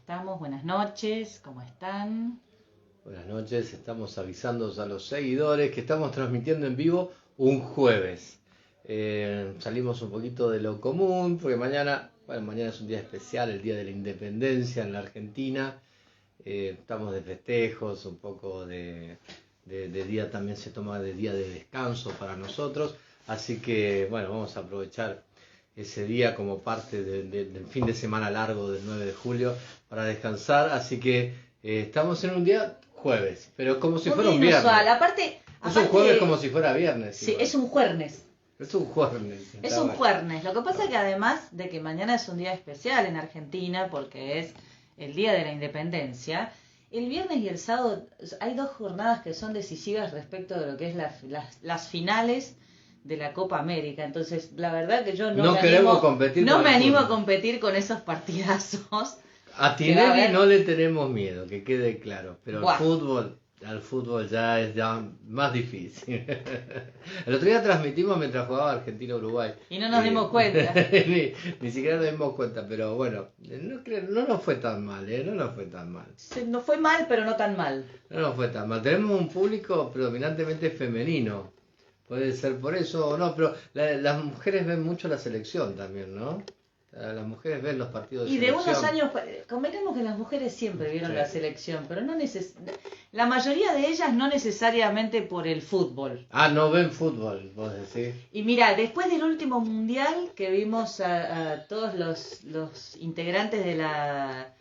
estamos? Buenas noches, ¿cómo están? Buenas noches, estamos avisando a los seguidores que estamos transmitiendo en vivo un jueves. Salimos un poquito de lo común, porque mañana es un día especial, el Día de la Independencia en la Argentina. Estamos de festejos, un poco de día también se toma de día de descanso para nosotros. Así que, bueno, vamos a aprovechar ese día como parte del fin de semana largo del 9 de julio para descansar. Así que estamos en un día jueves, pero como si fuera un viernes. Aparte, es un jueves como si fuera viernes. Sí, igual. es un jueves. Es un jueves. Es un jueves. Lo que pasa es que además de que mañana es un día especial en Argentina porque es el Día de la Independencia, el viernes y el sábado hay dos jornadas que son decisivas respecto de lo que es las finales de la Copa América. Entonces, la verdad que yo no me animo a competir con esos partidazos. A Tinelli no le tenemos miedo, que quede claro, pero al fútbol ya es más difícil. El otro día transmitimos mientras jugaba Argentina-Uruguay. Y no nos dimos cuenta. Ni siquiera nos dimos cuenta, pero bueno, no nos fue tan mal, no nos fue tan mal. No fue mal, pero no tan mal. No nos fue tan mal. Tenemos un público predominantemente femenino. Puede ser por eso o no, pero las mujeres ven mucho la selección también, ¿no? Las mujeres ven los partidos de selección. Y de unos años, convengamos que las mujeres siempre vieron la selección, pero la mayoría de ellas no necesariamente por el fútbol. Ah, no ven fútbol, vos decís. Y mira, después del último mundial que vimos a todos los integrantes de la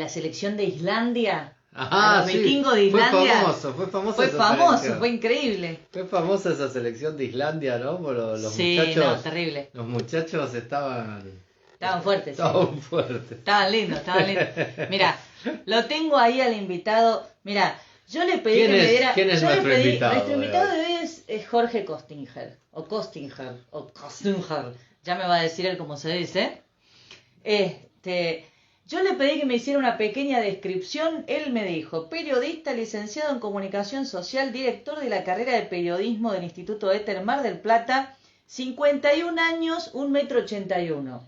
selección de Islandia, los vikingos de Islandia. Fue famoso, fue increíble. Fue famosa esa selección de Islandia, ¿no? Por los muchachos. No, terrible. Los muchachos estaban fuertes. Fuertes. Estaban lindos. Mira, lo tengo ahí al invitado. Mira, yo le pedí que me diera. ¿Quién es nuestro invitado? Nuestro invitado de hoy es Jorge Costinger. Ya me va a decir él cómo se dice. Yo le pedí que me hiciera una pequeña descripción. Él me dijo: periodista, licenciado en comunicación social, director de la carrera de periodismo del Instituto Éter Mar del Plata, 51 años, 1,81 m.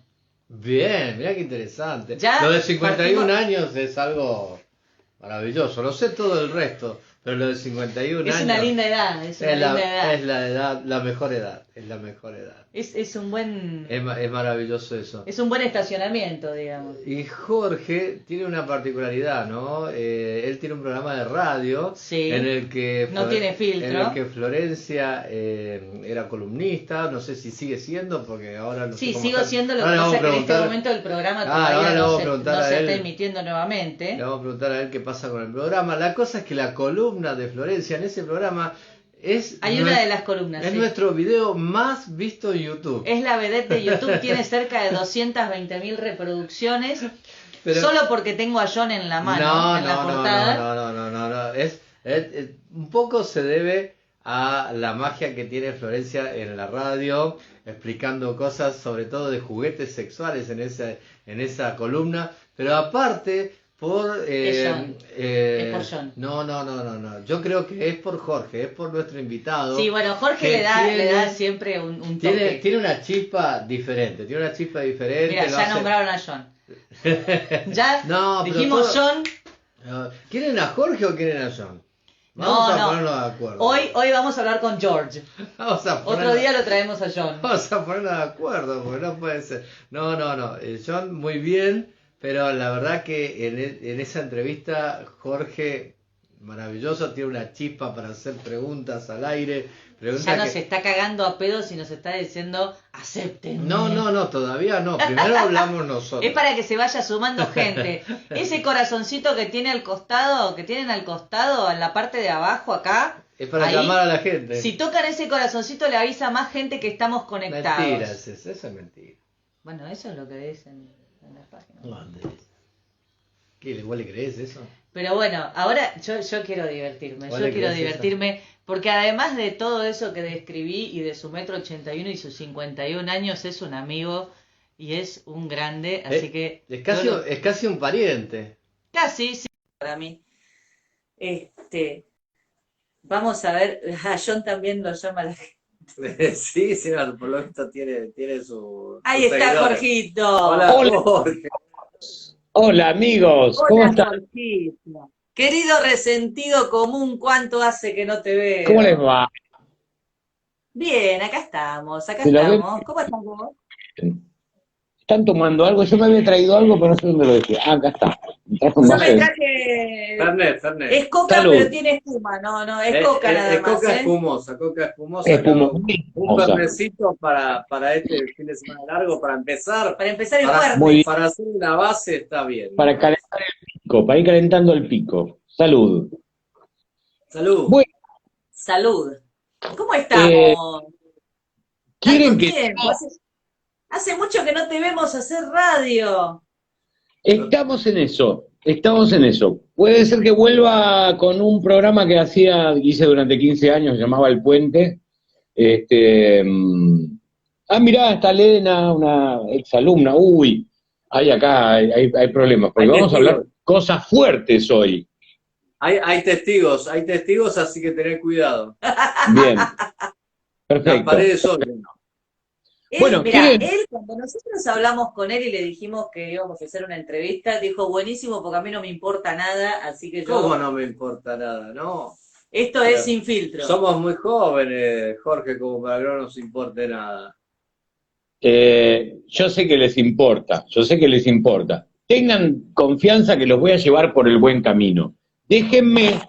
Bien, mirá qué interesante. Lo de 51 años es algo maravilloso. No sé todo el resto, pero lo de 51 años... Es una linda edad, Es la edad, la mejor edad. Es la mejor edad. Es un buen... Es maravilloso eso. Es un buen estacionamiento, digamos. Y Jorge tiene una particularidad, ¿no? Él tiene un programa de radio en el que... No tiene filtro. En el que Florencia era columnista, no sé si sigue siendo, porque ahora no sé cómo sigo siendo, lo que pasa es que en este momento el programa todavía no se está emitiendo nuevamente. Le vamos a preguntar a él qué pasa con el programa. La cosa es que la columna de Florencia en ese programa... una de las columnas. Es nuestro video más visto en YouTube. Es la vedette de YouTube, tiene cerca de 220.000 reproducciones. Pero, solo porque tengo a John en la mano, en la portada. No. Un poco se debe a la magia que tiene Florencia en la radio, explicando cosas sobre todo de juguetes sexuales en esa columna. Pero aparte... es por John. No. Yo creo que es por Jorge, es por nuestro invitado. Sí, bueno, Jorge le da siempre un toque. Tiene una chispa diferente. Mira, ya nombraron a John. Ya dijimos John. ¿Quieren a Jorge o quieren a John? Vamos a ponernos de acuerdo. Hoy vamos a hablar con George. Otro día lo traemos a John. Vamos a ponernos de acuerdo, porque no puede ser. No. John, muy bien. Pero la verdad que en esa entrevista Jorge, maravilloso, tiene una chispa para hacer preguntas al aire. Ya nos está cagando a pedos y nos está diciendo: acepten. No, todavía no. Primero hablamos nosotros. Es para que se vaya sumando gente. Ese corazoncito que tienen al costado, en la parte de abajo acá. Es para llamar a la gente. Si tocan ese corazoncito le avisa a más gente que estamos conectados. Mentira, eso es mentira. Bueno, eso es lo que dicen en las páginas. ¿Qué? ¿Vos le crees eso? Pero bueno, ahora yo quiero divertirme. Porque además de todo eso que describí y de su 1,81 m y sus 51 años, es un amigo y es un grande, así que... Es casi un pariente. Casi, sí, para mí. Vamos a ver, a John también lo llama la gente. Sí, por lo visto tiene su... Ahí está, seguidores. Jorgito. Hola, Jorge. Hola amigos, ¿cómo Hola, están? Jorgito. Querido resentido común, ¿cuánto hace que no te ¿Cómo les veo? va? Bien, acá estamos, acá ¿Se la ven estamos. ¿Cómo estás vos? bien? ¿Están tomando algo? Yo me había traído algo, pero no sé dónde lo dejé. Ah, acá está. Me traje un Yo vaso me de... traje... Fernet, Fernet. Es coca, pero Salud. tiene espuma. No, no, es coca nada más, Coca ¿eh? espumosa, Coca espumosa, que Espumosa. un Fernecito para este fin de semana largo, para empezar, Para empezar el Muy fuerte. bien. para hacer una base está bien. Para calentar el pico, para ir calentando el pico. Salud. Salud. Bueno, Salud. ¿Cómo eh, estamos? ¿quieren Tanto que... tiempo. Hace mucho que no te vemos hacer radio. Estamos en eso, estamos en eso. Puede ser que vuelva con un programa que hice durante 15 años, se llamaba El Puente. Este, mirá, está Elena, una exalumna. Uy, hay problemas, porque Hay vamos a hablar testigos, cosas fuertes hoy. hay testigos, así que tener cuidado. Bien, Las perfecto. paredes orden. Él, Bueno, mira, ¿quieren? cuando nosotros hablamos con él y le dijimos que íbamos a hacer una entrevista, dijo, buenísimo, porque a mí no me importa nada, así que ¿Cómo yo, no me importa nada? No. esto es Pero sin filtro. somos muy jóvenes, Jorge, como para que no nos importe nada. Yo sé que les importa, yo sé que les importa. Tengan confianza que los voy a llevar por el buen camino. Déjenme,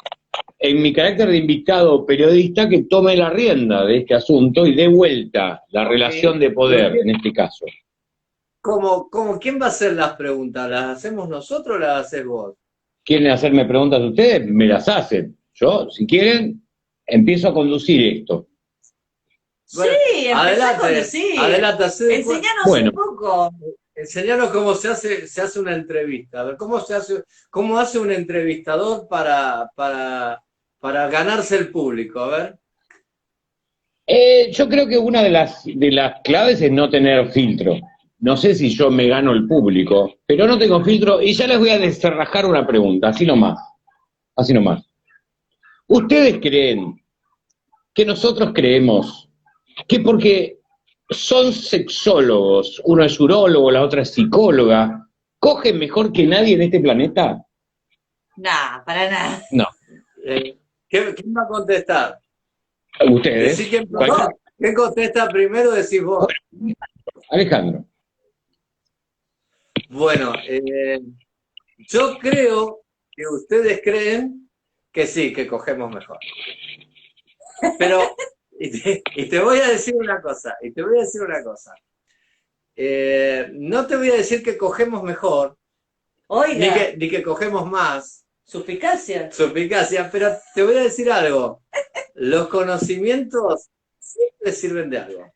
en mi carácter de invitado periodista, que tome la rienda de este asunto y dé vuelta la Ok. relación de Pero poder, en este caso. ¿quién va a hacer las preguntas? ¿Las hacemos nosotros o las haces vos? ¿Quieren hacerme preguntas ustedes? Me las hacen. Yo, si quieren, empiezo a conducir esto. Bueno, Sí, empezá a adelante, conducir. adelante, Enseñanos un Bueno, poco. enseñanos cómo se hace una entrevista. A ver, cómo hace un entrevistador para ganarse el público. A ver. yo creo que una de las claves es no tener filtro. No sé si yo me gano el público, pero no tengo filtro y ya les voy a descerrajar una pregunta, así nomás, así nomás. ¿Ustedes creen que nosotros creemos que porque son sexólogos, uno es urólogo, la otra es psicóloga, cogen mejor que nadie en este planeta? Nah, para nada. No, ¿Quién va a contestar? ustedes. Decí Cualquier- quién contesta primero, decís vos. Alejandro. Bueno, yo creo que ustedes creen que sí, que cogemos mejor. Pero, y te voy a decir una cosa, no te voy a decir que cogemos mejor, Oiga, ni que cogemos más, suspicacia. suspicacia, pero te voy a decir algo. Los conocimientos siempre sirven de algo.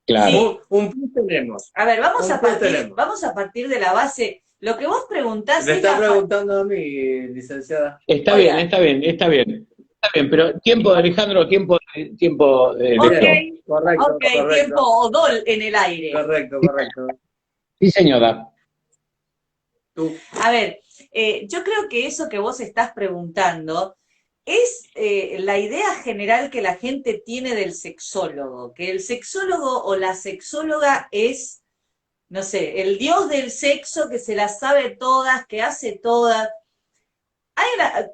Claro. Un plus tenemos. A ver, Un plus tenemos. vamos a partir de la base. Lo que vos preguntás Me es está la preguntando a mí, licenciada. Está Oiga. bien, está bien, está bien. Está bien, pero tiempo de Alejandro, tiempo de Ok, esto. Correcto, ok, tiempo odol en el aire. correcto. Sí, señora. Tú. A ver, yo creo que eso que vos estás preguntando es la idea general que la gente tiene del sexólogo, que el sexólogo o la sexóloga es, no sé, el dios del sexo que se las sabe todas, que hace todas.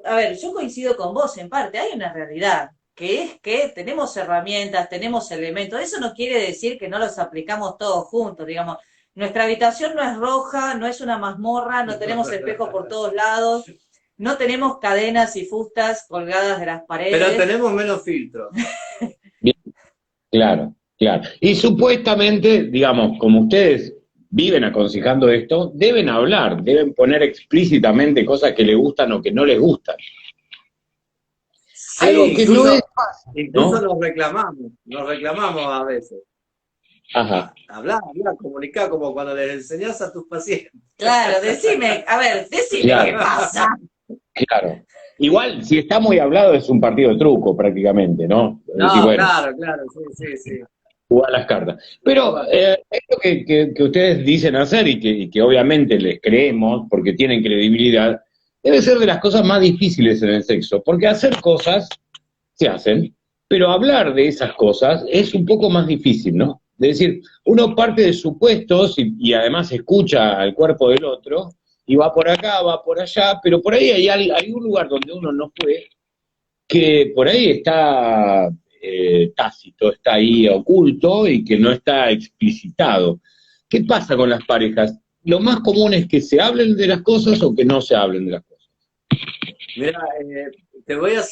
A ver, yo coincido con vos en parte, hay una realidad, que es que tenemos herramientas, tenemos elementos, eso no quiere decir que no los aplicamos todos juntos, digamos, nuestra habitación no es roja, no es una mazmorra, no tenemos espejos por todos lados, no tenemos cadenas y fustas colgadas de las paredes. Pero tenemos menos filtros. Bien, claro, claro. Y supuestamente, digamos, como ustedes viven aconsejando esto, deben hablar, deben poner explícitamente cosas que les gustan o que no les gustan. Sí, Algo que no es fácil, incluso ¿no? nos reclamamos a veces. Ajá. Hablar, comunicar, como cuando les enseñás a tus pacientes. Claro, decime Claro. qué pasa. Claro. Igual, si está muy hablado, es un partido de truco prácticamente, ¿no? Es No, decir, bueno, claro, sí. jugar las cartas. Pero esto que ustedes dicen hacer y que obviamente les creemos porque tienen credibilidad, debe ser de las cosas más difíciles en el sexo, porque hacer cosas se hacen, pero hablar de esas cosas es un poco más difícil, ¿no? Es decir, uno parte de supuestos y además escucha al cuerpo del otro y va por acá, va por allá, pero por ahí hay un lugar donde uno no fue, que por ahí está tácito, está ahí oculto y que no está explicitado. ¿Qué pasa con las parejas? Lo más común es que se hablen de las cosas o que no se hablen de las cosas. Mira, te voy a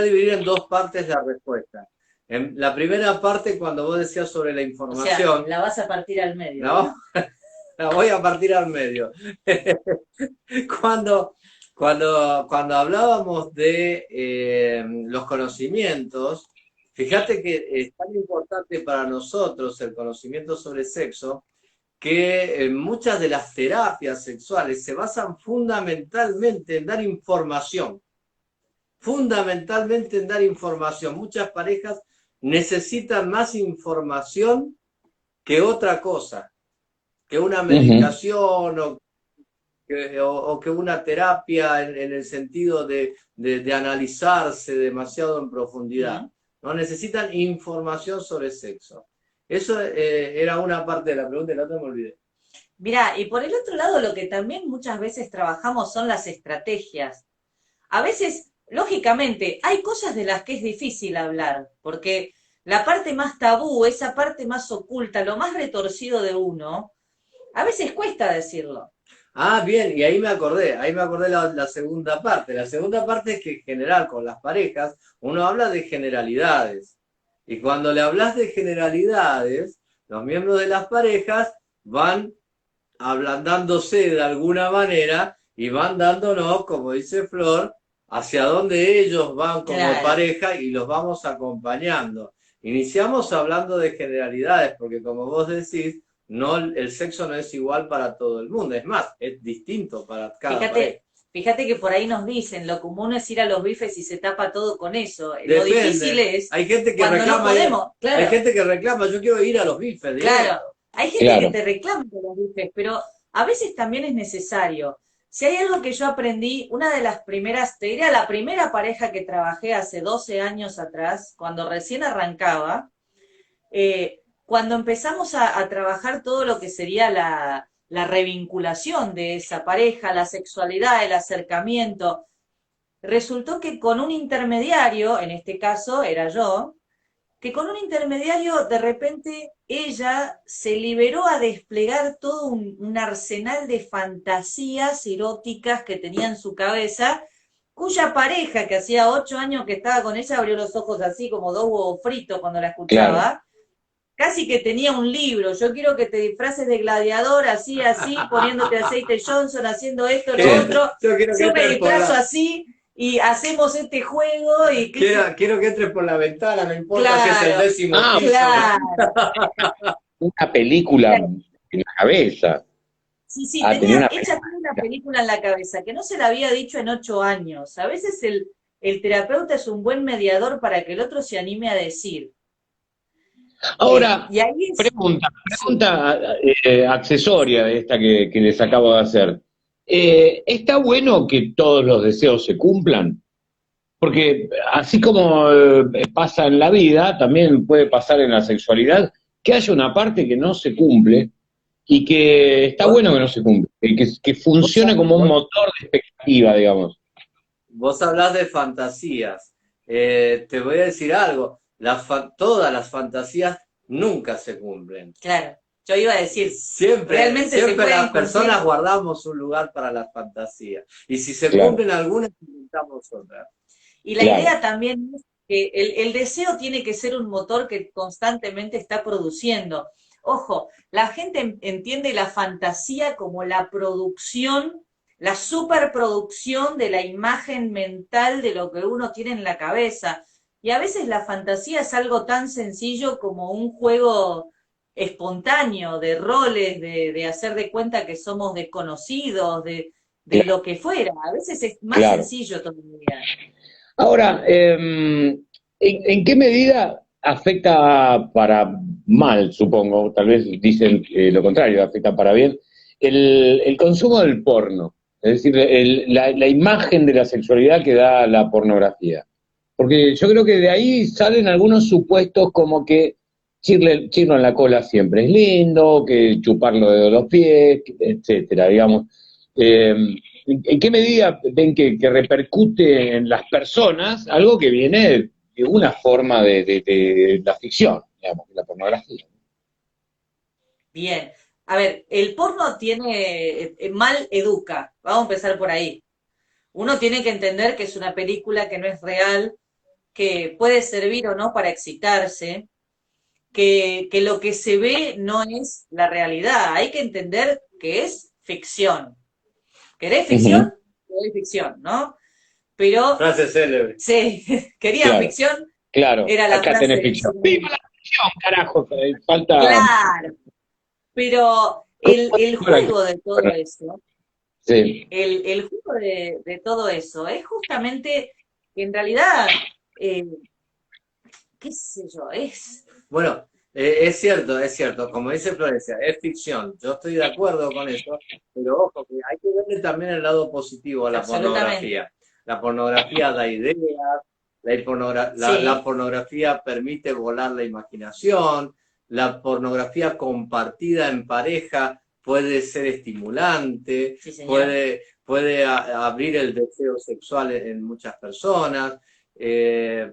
dividir en dos partes la respuesta. En la primera parte, cuando vos decías sobre la O información, sea, la vas a partir al medio. la, la voy a partir al medio. Cuando hablábamos de los conocimientos, fíjate que es tan importante para nosotros el conocimiento sobre sexo, que muchas de las terapias sexuales se basan fundamentalmente en dar información. Fundamentalmente en dar información. Muchas parejas necesitan más información que otra cosa, que una medicación o que una terapia en el sentido de analizarse demasiado en profundidad. ¿No? Necesitan información sobre sexo. Eso era una parte de la pregunta y la otra me olvidé. Mirá, y por el otro lado, lo que también muchas veces trabajamos son las estrategias. A veces, lógicamente, hay cosas de las que es difícil hablar, porque la parte más tabú, esa parte más oculta, lo más retorcido de uno, a veces cuesta decirlo. Ah, bien, y ahí me acordé la segunda parte. La segunda parte es que en general con las parejas uno habla de generalidades. Y cuando le hablas de generalidades, los miembros de las parejas van ablandándose de alguna manera y van dándonos, como dice Flor, hacia donde ellos van como pareja y los vamos acompañando. Iniciamos hablando de generalidades, porque como vos decís, no, el sexo no es igual para todo el mundo, es más, es distinto para cada pareja. Fíjate que por ahí nos dicen, lo común es ir a los bifes y se tapa todo con eso. Depende. Lo difícil es hay gente que reclama, no podemos. Claro. Hay gente que reclama, yo quiero ir a los bifes. Claro, hay gente que te reclama de los bifes, pero a veces también es necesario. Si hay algo que yo aprendí, una de las primeras, te diría la primera pareja que trabajé hace 12 años atrás, cuando recién arrancaba, cuando empezamos a trabajar todo lo que sería la revinculación de esa pareja, la sexualidad, el acercamiento, resultó que con un intermediario, en este caso era yo, que con un intermediario de repente ella se liberó a desplegar todo un arsenal de fantasías eróticas que tenía en su cabeza, cuya pareja, que hacía 8 años que estaba con ella, abrió los ojos así como 2 huevos fritos cuando la escuchaba. Claro. Casi que tenía un libro, yo quiero que te disfraces de gladiador, así, poniéndote aceite Johnson, haciendo esto, lo otro, yo me disfrazo así, y hacemos este juego y... Quiero que entres por la ventana, no importa si es el 10º piso. Claro. Una película en la cabeza. Sí, tenía hecha una película en la cabeza, que no se la había dicho en 8 años. A veces el terapeuta es un buen mediador para que el otro se anime a decir. Ahora, pregunta accesoria de esta que les acabo de hacer. ¿Está bueno que todos los deseos se cumplan? Porque así como pasa en la vida, también puede pasar en la sexualidad, que haya una parte que no se cumple y que está bueno que no se cumple, que funcione como un motor de expectativa, digamos. Vos hablás de fantasías. Te voy a decir algo. Todas las fantasías nunca se cumplen. Claro, yo iba a decir, siempre las personas guardamos un lugar para las fantasías. Y si se cumplen algunas, inventamos otras. Y la idea también es que el deseo tiene que ser un motor que constantemente está produciendo. Ojo, la gente entiende la fantasía como la producción, la superproducción de la imagen mental de lo que uno tiene en la cabeza. Y a veces la fantasía es algo tan sencillo como un juego espontáneo de roles, de hacer de cuenta que somos desconocidos, de lo que fuera. A veces es más sencillo todavía. Ahora, ¿en qué medida afecta para mal, supongo, tal vez dicen lo contrario, afecta para bien, el consumo del porno? Es decir, la imagen de la sexualidad que da la pornografía. Porque yo creo que de ahí salen algunos supuestos como que chirlo en la cola siempre es lindo, que chuparlo de los pies, etcétera, digamos. ¿En qué medida ven que repercute en las personas algo que viene de una forma de la ficción, digamos, de la pornografía? Bien. A ver, el porno tiene, mal educa. Vamos a empezar por ahí. Uno tiene que entender que es una película que no es real, que puede servir o no para excitarse, que lo que se ve no es la realidad. Hay que entender que es ficción. ¿Querés Ujú. ficción? Querés ficción, ¿no? Pero, Frase célebre. sí, querían Claro, ficción, claro, era la acá tenés frase. ficción. ¡Viva la ficción, carajo! Falta... Claro, pero el juego de todo eso, Sí. el juego de todo eso es justamente que en realidad, eh, qué sé yo, es... Bueno, es cierto, como dice Florencia, es ficción, yo estoy de acuerdo con eso, pero ojo, que hay que verle también el lado positivo a la Absolutamente. pornografía. La pornografía da ideas, la Sí, pornografía permite volar la imaginación, la pornografía compartida en pareja puede ser estimulante, sí, señor. puede abrir el deseo sexual en muchas personas. Eh,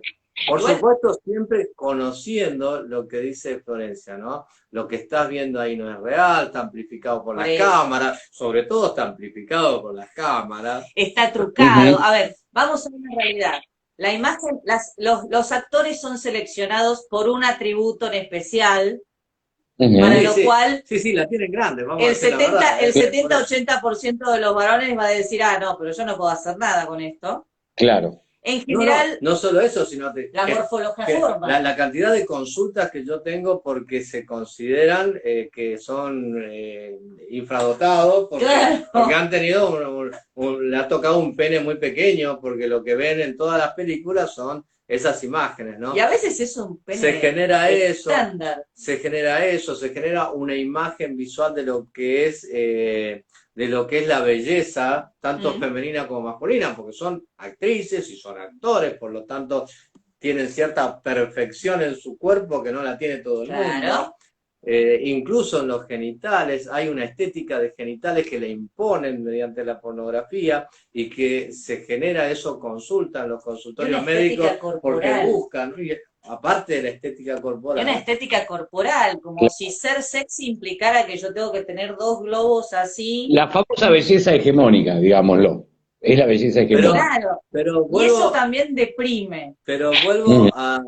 por Igual, supuesto, siempre conociendo lo que dice Florencia, ¿no? Lo que estás viendo ahí no es real, está amplificado por por las eso, cámaras, sobre todo está amplificado por las cámaras. está trucado. Ujú, A ver, vamos a una realidad. La imagen, los actores son seleccionados por un atributo en especial, para ujú. Sí, lo sí, cual sí, sí, la tienen grande, vamos a el decir la 70, verdad, el ¿eh? Por eso. 70-80% de los varones va a decir, ah, no, pero yo no puedo hacer nada con esto. Claro. En No, no, general, no solo eso, sino la morfología forma. la cantidad de consultas que yo tengo porque se consideran que son infradotados, porque Claro. han tenido, le ha tocado un pene muy pequeño, porque lo que ven en todas las películas son esas imágenes, Y ¿no? a veces es un Se pene genera eso, estándar. se genera una imagen visual de lo que es la belleza, tanto Mm, femenina como masculina, porque son actrices y son actores, por lo tanto tienen cierta perfección en su cuerpo que no la tiene todo el mundo. claro. Incluso en los genitales hay una estética de genitales que le imponen mediante la pornografía y que se genera eso, consultan los Y una consultorios médicos estética porque corporal. buscan, y aparte de la estética Y una corporal, estética corporal, como si ser sexy implicara que yo tengo que tener dos globos así. La famosa belleza hegemónica, digámoslo. Es la belleza pero, hegemónica. Claro. pero Y eso vuelvo, también deprime. Ujú. vuelvo a,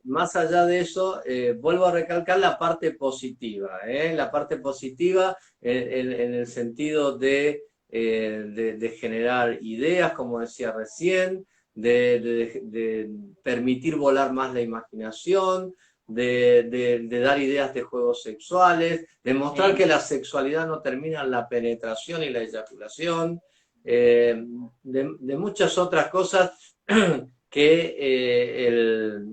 más allá de eso, vuelvo a recalcar la parte positiva, ¿eh? La parte positiva en el sentido de generar ideas, como decía recién, de permitir volar más la imaginación, de dar ideas de juegos sexuales, de mostrar que ¿Sí? la sexualidad no termina en la penetración y la eyaculación, de muchas otras cosas que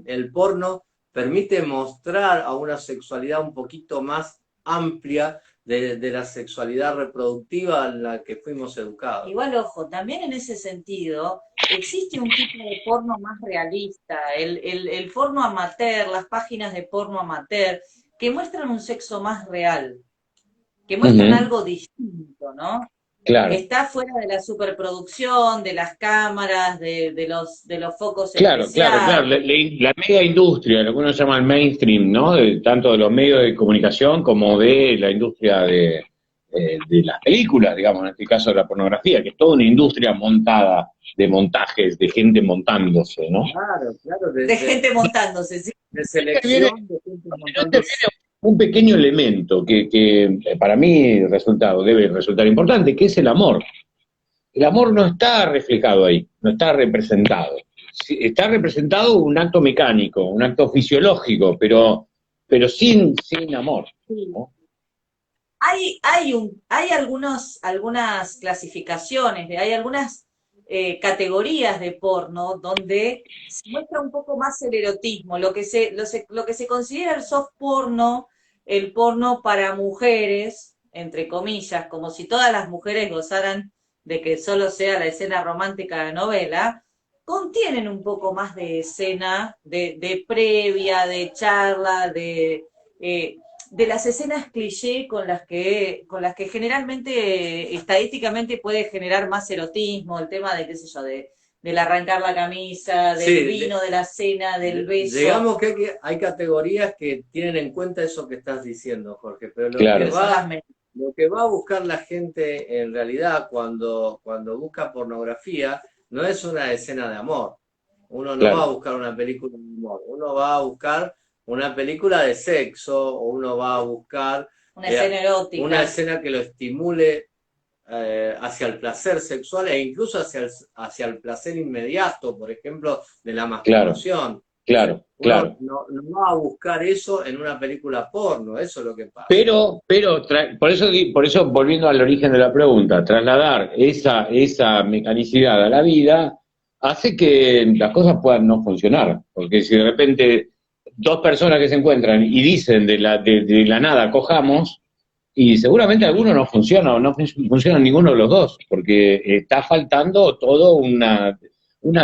el porno permite mostrar a una sexualidad un poquito más amplia de la sexualidad reproductiva en la que fuimos educados. Igual, ojo, también en ese sentido, existe un tipo de porno más realista, el porno amateur, las páginas de porno amateur, que muestran un sexo más real, que muestran Ujú. algo distinto, ¿no? Claro, Está fuera de la superproducción, de las cámaras, de los focos claro, claro, claro. especiales. La mega industria, lo que uno llama el mainstream, ¿no? Tanto de los medios de comunicación como de la industria de las películas, digamos, en este caso de la pornografía, que es toda una industria montada de montajes, de gente montándose, ¿no? Claro, claro, De gente montándose, ¿sí? de Viene, selección, de gente interviene montándose. un pequeño elemento que para mí debe resultar importante, que es el amor. El amor no está reflejado ahí, no está representado. Sí, está representado un acto mecánico, un acto fisiológico, pero sin amor, Sí. ¿no? Hay algunas clasificaciones, hay algunas categorías de porno donde se muestra un poco más el erotismo, lo que se considera el soft porno, el porno para mujeres, entre comillas, como si todas las mujeres gozaran de que solo sea la escena romántica de novela, contienen un poco más de escena, de previa, de charla, de... de las escenas cliché con las que generalmente, estadísticamente puede generar más erotismo, el tema de, qué sé yo, del arrancar la camisa, del Sí, vino, de la cena, del beso. digamos que hay categorías que tienen en cuenta eso que estás diciendo, Jorge, pero Claro. lo que va a buscar la gente en realidad cuando busca pornografía no es una escena de amor. Uno no va a Claro. buscar una película de amor, uno va a buscar una película de sexo, o uno va a buscar Una escena erótica. una escena que lo estimule hacia el placer sexual e incluso hacia el placer inmediato, por ejemplo, de la masturbación. Claro, Uno claro. no va a buscar eso en una película porno, eso es lo que pasa. Pero por eso, volviendo al origen de la pregunta, trasladar esa mecanicidad a la vida hace que las cosas puedan no funcionar. Porque si de repente dos personas que se encuentran y dicen de la nada cojamos, y seguramente alguno no funciona o no funciona ninguno de los dos, porque está faltando todo una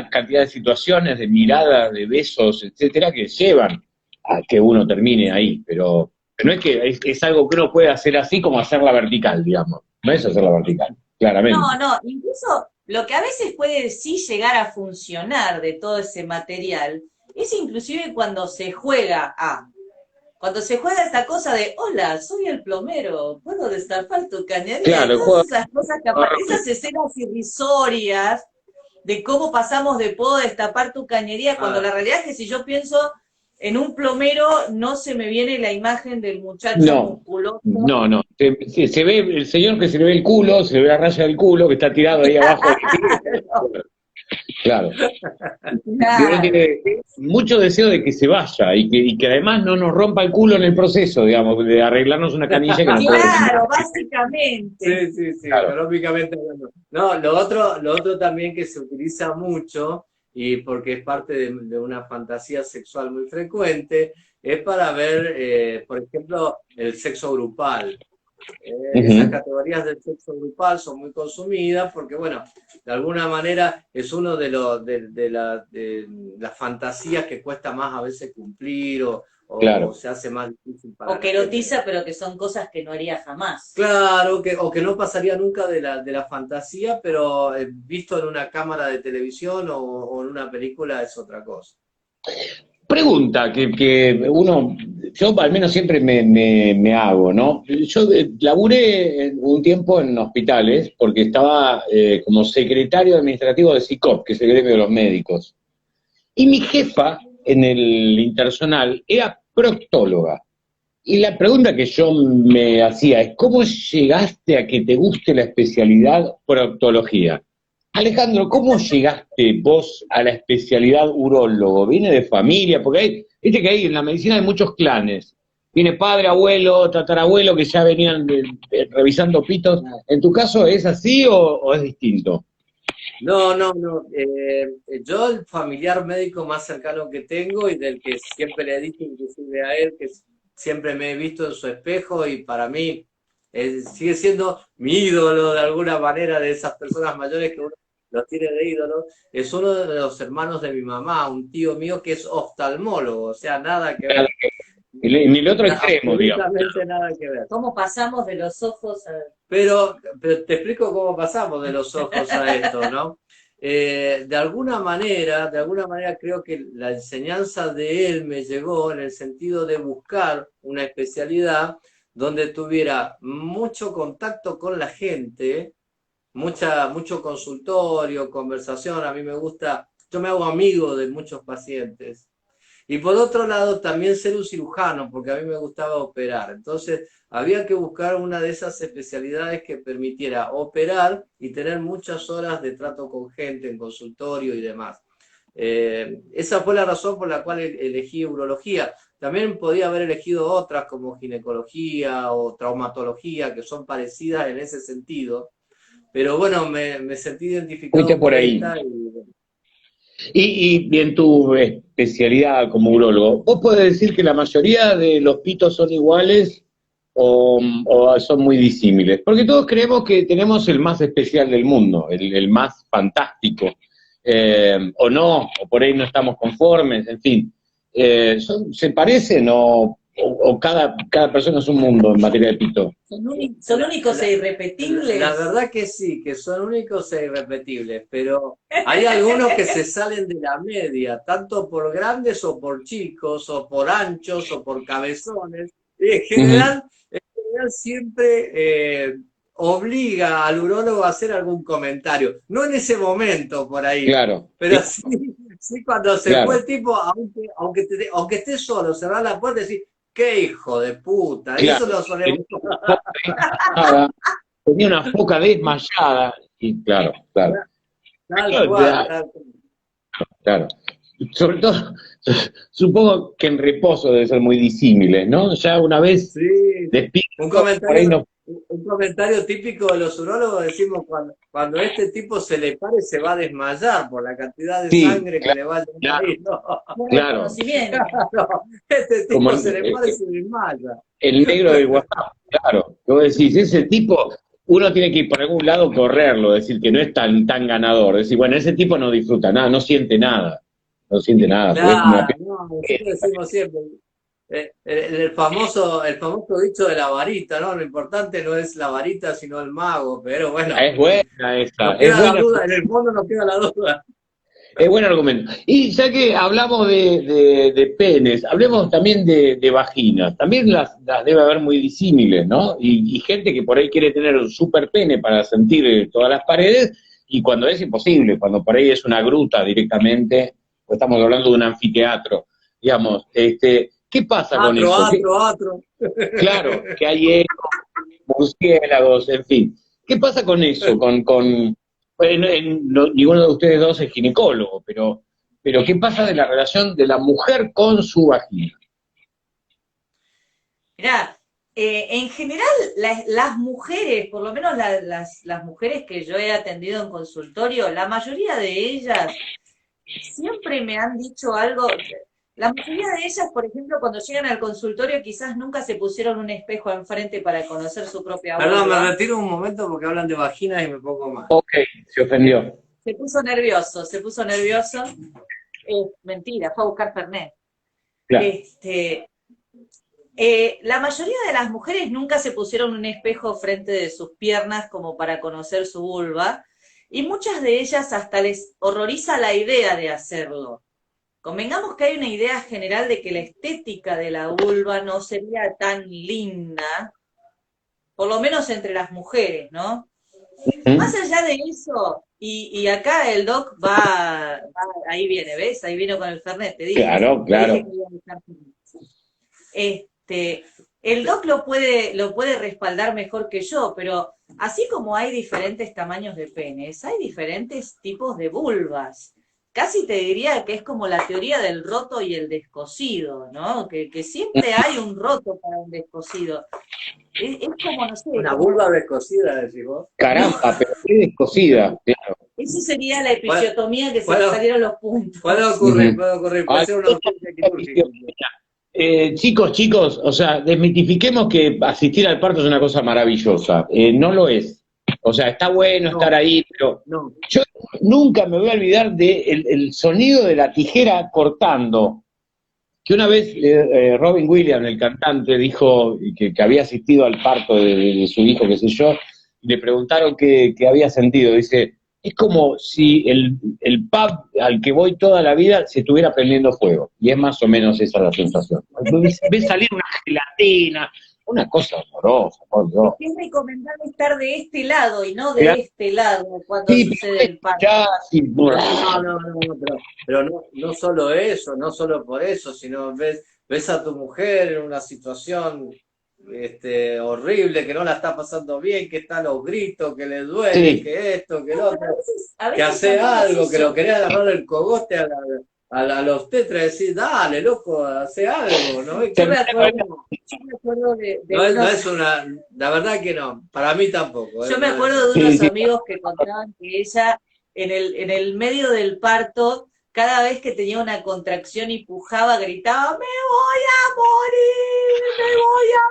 cantidad de situaciones, de miradas, de besos, etcétera, que llevan a que uno termine ahí. Pero no es que es algo que uno puede hacer así como hacerla vertical, digamos. No es hacerla vertical, claramente. No, incluso lo que a veces puede sí llegar a funcionar de todo ese material es inclusive cuando se juega esta cosa de, hola, soy el plomero, ¿puedo destapar tu cañería? Claro, Y todas esas cosas esas escenas irrisorias de cómo pasamos de puedo destapar tu cañería, cuando la realidad es que si yo pienso en un plomero, no se me viene la imagen del muchacho musculoso. No. Se ve el señor que se le ve el culo, se le ve la raya del culo que está tirado ahí abajo. Claro. Y uno tiene mucho deseo de que se vaya y que además no nos rompa el culo en el proceso, digamos, de arreglarnos una canilla que no puede. Claro, básicamente. Sí, claro. Económicamente hablando. No, lo otro también que se utiliza mucho, y porque es parte de una fantasía sexual muy frecuente, es para ver, por ejemplo, el sexo grupal. Esas categorías del sexo grupal son muy consumidas porque, bueno, de alguna manera es uno de las fantasías que cuesta más a veces cumplir o se hace más difícil para o que erotiza, pero que son cosas que no haría jamás. Claro, o que no pasaría nunca de la fantasía, pero visto en una cámara de televisión o en una película es otra cosa. Pregunta que yo al menos siempre me hago, ¿no? Yo laburé un tiempo en hospitales porque estaba como secretario administrativo de SICOP, que es el gremio de los médicos. Y mi jefa en el intersonal era proctóloga. Y la pregunta que yo me hacía es, ¿cómo llegaste a que te guste la especialidad proctología? Alejandro, ¿cómo llegaste vos a la especialidad urólogo? ¿Viene de familia? Porque viste que ahí en la medicina hay muchos clanes. Viene padre, abuelo, tatarabuelo, que ya venían revisando pitos. ¿En tu caso es así o es distinto? No. Yo el familiar médico más cercano que tengo y del que siempre le he dicho inclusive a él, que siempre me he visto en su espejo y para mí sigue siendo mi ídolo de alguna manera, de esas personas mayores que uno los tiene de ídolo, es uno de los hermanos de mi mamá, un tío mío que es oftalmólogo, o sea, nada que ver. En el otro extremo, digamos. Absolutamente nada que ver. ¿Cómo pasamos de los ojos a...? Pero te explico cómo pasamos de los ojos a esto, ¿no? De alguna manera creo que la enseñanza de él me llegó en el sentido de buscar una especialidad donde tuviera mucho contacto con la gente, mucho consultorio, conversación. A mí me gusta, yo me hago amigo de muchos pacientes. Y por otro lado, también ser un cirujano, porque a mí me gustaba operar. Entonces, había que buscar una de esas especialidades que permitiera operar y tener muchas horas de trato con gente en consultorio y demás. Esa fue la razón por la cual elegí urología. También podía haber elegido otras como ginecología o traumatología, que son parecidas en ese sentido. Pero bueno, me sentí identificado. Fuiste por ahí. Y en tu especialidad como urólogo, ¿vos podés decir que la mayoría de los pitos son iguales o son muy disímiles? Porque todos creemos que tenemos el más especial del mundo, el más fantástico, o no, o por ahí no estamos conformes, en fin. ¿Se parecen o o cada persona es un mundo en materia de pito? Son únicos e irrepetibles. La verdad que sí, que son únicos e irrepetibles, pero hay algunos que se salen de la media, tanto por grandes o por chicos, o por anchos o por cabezones, y en general siempre obliga al urólogo a hacer algún comentario. No en ese momento por ahí, Claro. pero sí, sí cuando se Claro. fue el tipo, aunque esté solo, cerrar la puerta y decir, ¡qué hijo de puta! Y Claro. eso lo solemos. Tenía una foca desmayada. Y claro. Tal cual, Claro. Sobre todo, supongo que en reposo debe ser muy disímil, ¿no? Ya una vez sí. despierto, Un comentario típico de los urólogos, decimos, cuando este tipo se le pare se va a desmayar por la cantidad de sangre que le va a llegar ahí. No, claro. este tipo Como se le pare y se desmaya. El negro del WhatsApp, claro. Vos decís, ese tipo, uno tiene que ir por algún lado correrlo, decir que no es tan ganador. Decir, bueno, ese tipo no disfruta nada, no siente nada. No siente nada. Claro, nosotros decimos siempre. El famoso dicho de la varita, ¿no? Lo importante no es la varita, sino el mago, pero bueno. Es buena esa. No queda la duda, en el fondo no queda la duda. Es buen argumento. Y ya que hablamos de penes, hablemos también de vaginas. También las debe haber muy disímiles, ¿no? Y gente que por ahí quiere tener un super pene para sentir todas las paredes, y cuando es imposible, cuando por ahí es una gruta directamente, pues estamos hablando de un anfiteatro, digamos, ¿qué pasa con eso? Atro. Claro, que hay ecos, murciélagos, en fin. ¿Qué pasa con eso? Ninguno de ustedes dos es ginecólogo, pero ¿qué pasa de la relación de la mujer con su vagina? Mirá, en general las mujeres, por lo menos las mujeres que yo he atendido en consultorio, la mayoría de ellas siempre me han dicho algo. La mayoría de ellas, por ejemplo, cuando llegan al consultorio quizás nunca se pusieron un espejo enfrente para conocer su propia vulva. Perdón, me retiro un momento porque hablan de vaginas y me pongo mal. Ok, se ofendió. Se puso nervioso. Mentira, fue a buscar Fernet. Claro. La mayoría de las mujeres nunca se pusieron un espejo frente de sus piernas como para conocer su vulva, y muchas de ellas hasta les horroriza la idea de hacerlo. Convengamos que hay una idea general de que la estética de la vulva no sería tan linda, por lo menos entre las mujeres, ¿no? Más allá de eso, y acá el doc va, ahí viene, ¿ves? Ahí vino con el Fernet, te dije. Claro. El doc lo puede respaldar mejor que yo, pero así como hay diferentes tamaños de penes, hay diferentes tipos de vulvas. Casi te diría que es como la teoría del roto y el descosido, ¿no? Que siempre hay un roto para un descosido. Es como, no sé. Una vulva descosida, decís vos. Caramba, pero qué descosida, claro. Eso sería la episiotomía, que se le salieron los puntos. Puede ocurrir. Puede ser una urgencia quirúrgica. Chicos, o sea, desmitifiquemos que asistir al parto es una cosa maravillosa. No lo es. O sea, está bueno estar ahí, pero yo nunca me voy a olvidar del sonido de la tijera cortando. Que una vez Robin Williams, el cantante, dijo que había asistido al parto de su hijo, qué sé yo, y le preguntaron qué había sentido. Dice, es como si el pub al que voy toda la vida se estuviera prendiendo fuego. Y es más o menos esa la sensación. Ves salir una gelatina, una cosa horrorosa, por Dios. Es recomendable estar de este lado y no de este lado cuando sucede el parto. Pero no solo eso, no solo por eso, sino ves a tu mujer en una situación horrible, que no la está pasando bien, que está a los gritos, que le duele, que esto, que lo otro, que hace algo, que lo querés agarrar el cogote a los tetras y decir, dale, loco, hace algo, ¿no? Yo me acuerdo de no es una, la verdad que no, para mí tampoco. Yo me acuerdo de unos amigos que contaban que ella, en el medio del parto, cada vez que tenía una contracción y pujaba, gritaba, ¡me voy a morir!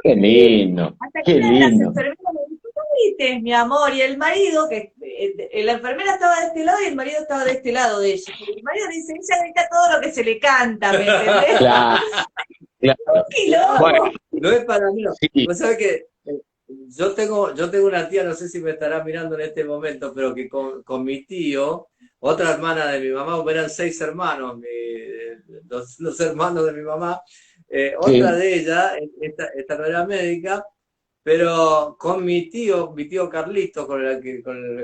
¡Qué lindo! Hasta que una de las enfermeras le dijo, ¿cómo grites, mi amor? Y el marido, la enfermera estaba de este lado y el marido estaba de este lado de ella. Y el marido le dice, ella grita todo lo que se le canta, ¿me entendés? Claro. Claro. ¡Qué loco! Bueno, No es para mí. sí, Vos sabés que yo tengo una tía, no sé si me estará mirando en este momento, pero que con mi tío, otra hermana de mi mamá, eran 6 hermanos, los hermanos de mi mamá, otra sí. de ellas, esta no era médica, pero con mi tío Carlito, con el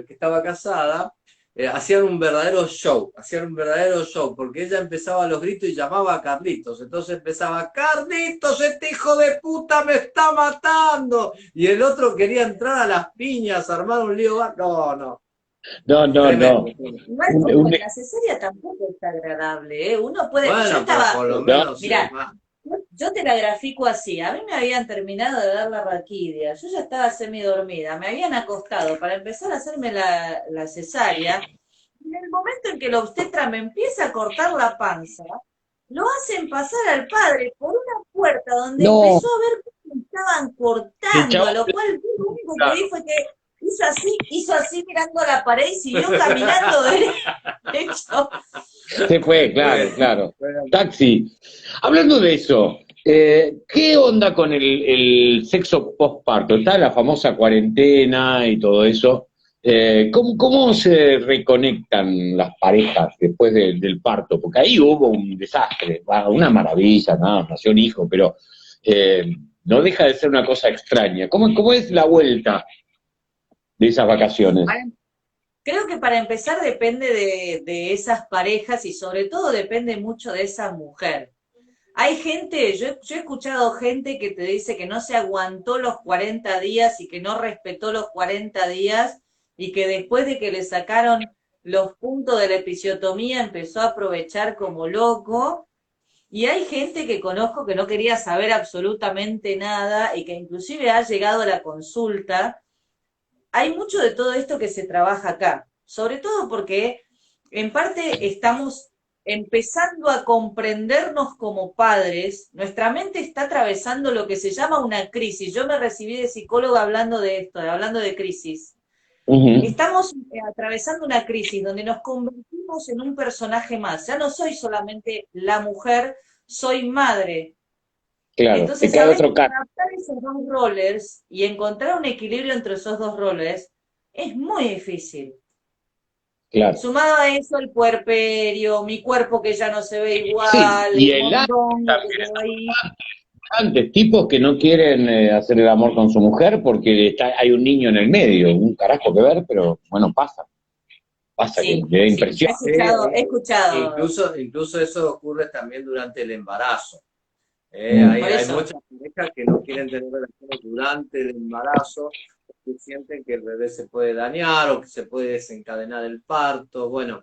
que estaba casada, hacían un verdadero show, porque ella empezaba a los gritos y llamaba a Carlitos, entonces empezaba, Carlitos, este hijo de puta me está matando, y el otro quería entrar a las piñas, armar un lío, no, no, No, no, tremendo, no. tremendo. Igual Un- como un- la cesárea tampoco es agradable, ¿eh? Uno puede, yo Bueno, pero estaba, por lo no, menos mirá, más. yo te la grafico así, a mí me habían terminado de dar la raquidia, yo ya estaba semidormida, me habían acostado para empezar a hacerme la cesárea, y en el momento en que la obstetra me empieza a cortar la panza, lo hacen pasar al padre por una puerta donde no, empezó a ver cómo me estaban el cortando, a chabón, lo cual yo lo único que vi claro, fue que hizo así mirando a la pared y siguió caminando derecho. se fue, claro, Bueno, claro. bueno, Taxi. Hablando de eso, ¿qué onda con el sexo postparto? Está la famosa cuarentena y todo eso. ¿Cómo se reconectan las parejas después del parto? Porque ahí hubo un desastre, una maravilla, nada, nació un hijo, pero eh, no deja de ser una cosa extraña. ¿Cómo es la vuelta de esas vacaciones? Para- Creo que para empezar depende de esas parejas y sobre todo depende mucho de esa mujer. Hay gente, yo he escuchado gente que te dice que no se aguantó los 40 días y que no respetó los 40 días y que después de que le sacaron los puntos de la episiotomía empezó a aprovechar como loco. Y hay gente que conozco que no quería saber absolutamente nada y que inclusive ha llegado a la consulta. Hay mucho de todo esto que se trabaja acá, sobre todo porque en parte estamos empezando a comprendernos como padres, nuestra mente está atravesando lo que se llama una crisis. Yo me recibí de psicóloga hablando de esto, hablando de crisis. Ujú, Estamos atravesando una crisis donde nos convertimos en un personaje más. Ya no soy solamente la mujer, soy madre. claro, te Entonces, a cae veces otro cara, adaptar esos dos roles y encontrar un equilibrio entre esos dos roles es muy difícil. claro. Sumado a eso, el puerperio, mi cuerpo que ya no se ve Sí, igual, y el el antes mondongo que también quedó ahí. antes, tipos que no quieren hacer el amor con su mujer porque hay un niño en el medio, un carajo que ver, pero bueno, pasa que Sí, le da sí, impresión. sí, he escuchado, incluso eso ocurre también durante el embarazo. Mm, por Hay eso. muchas parejas que no quieren tener relaciones durante el embarazo porque sienten que el bebé se puede dañar o que se puede desencadenar el parto. Bueno,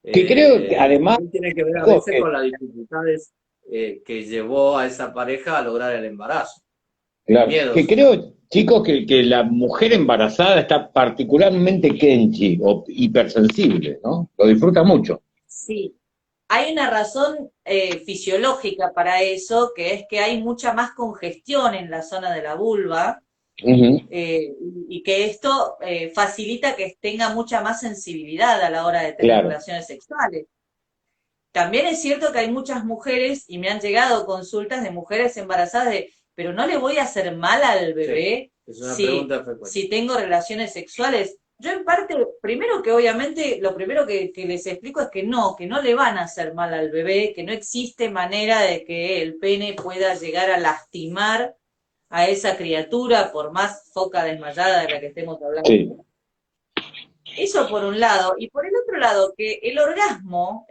que creo que además, también tiene que ver a chicos, veces con las dificultades que llevó a esa pareja a lograr el embarazo. claro, que Miedos. creo, chicos, que la mujer embarazada está particularmente kenchi o hipersensible, ¿no? Lo disfruta mucho. Sí, hay una razón fisiológica para eso, que es que hay mucha más congestión en la zona de la vulva Ujú, y que esto facilita que tenga mucha más sensibilidad a la hora de tener claro. relaciones sexuales. También es cierto que hay muchas mujeres, y me han llegado consultas de mujeres embarazadas de, pero no le voy a hacer mal al Sí, bebé es una si, pregunta frecuente. si tengo relaciones sexuales. Yo en parte, primero que obviamente, lo primero que les explico es que no le van a hacer mal al bebé, que no existe manera de que el pene pueda llegar a lastimar a esa criatura, por más foca desmayada de la que estemos hablando. Sí. Eso por un lado. Y por el otro lado, que el orgasmo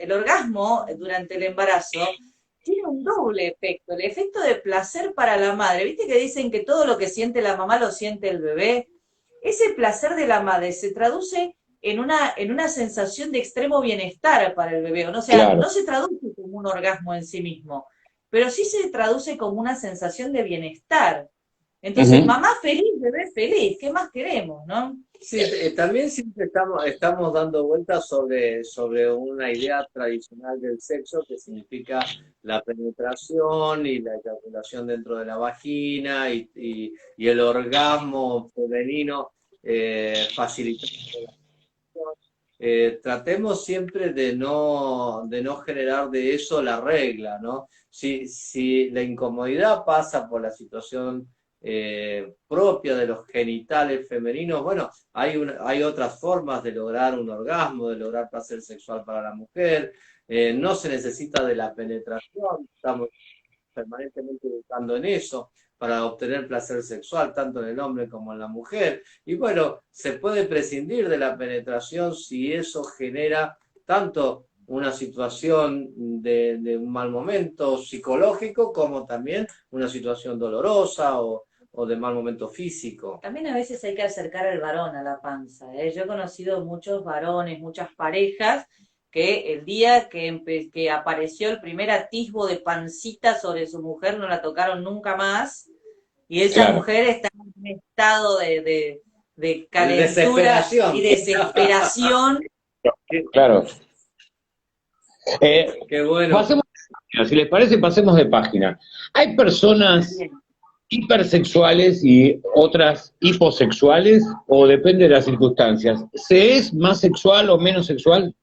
durante el embarazo tiene un doble efecto, el efecto de placer para la madre. ¿Viste que dicen que todo lo que siente la mamá lo siente el bebé? Ese placer de la madre se traduce en una sensación de extremo bienestar para el bebé. O sea, no Claro. se traduce como un orgasmo en sí mismo, pero sí se traduce como una sensación de bienestar. Entonces, Ujú. mamá feliz, bebé feliz, ¿qué más queremos, no? Sí, también siempre estamos dando vueltas sobre una idea tradicional del sexo que significa la penetración y la eyaculación dentro de la vagina y el orgasmo femenino facilitando la relación. tratemos siempre de no generar de eso la regla, ¿no? Si la incomodidad pasa por la situación propia de los genitales femeninos, bueno, hay otras formas de lograr un orgasmo, de lograr placer sexual para la mujer, no se necesita de la penetración, estamos permanentemente buscando en eso para obtener placer sexual, tanto en el hombre como en la mujer. Y bueno, se puede prescindir de la penetración si eso genera tanto una situación de un mal momento psicológico como también una situación dolorosa o de mal momento físico. También a veces hay que acercar al varón a la panza, ¿eh? Yo he conocido muchos varones, muchas parejas, que el día que apareció el primer atisbo de pancita sobre su mujer no la tocaron nunca más, y esa Claro. mujer está en un estado de calentura Desesperación. y desesperación. Claro. Qué bueno. Pasemos de página, si les parece, pasemos de página. Hay personas hipersexuales y otras hiposexuales, o depende de las circunstancias. ¿Se es más sexual o menos sexual?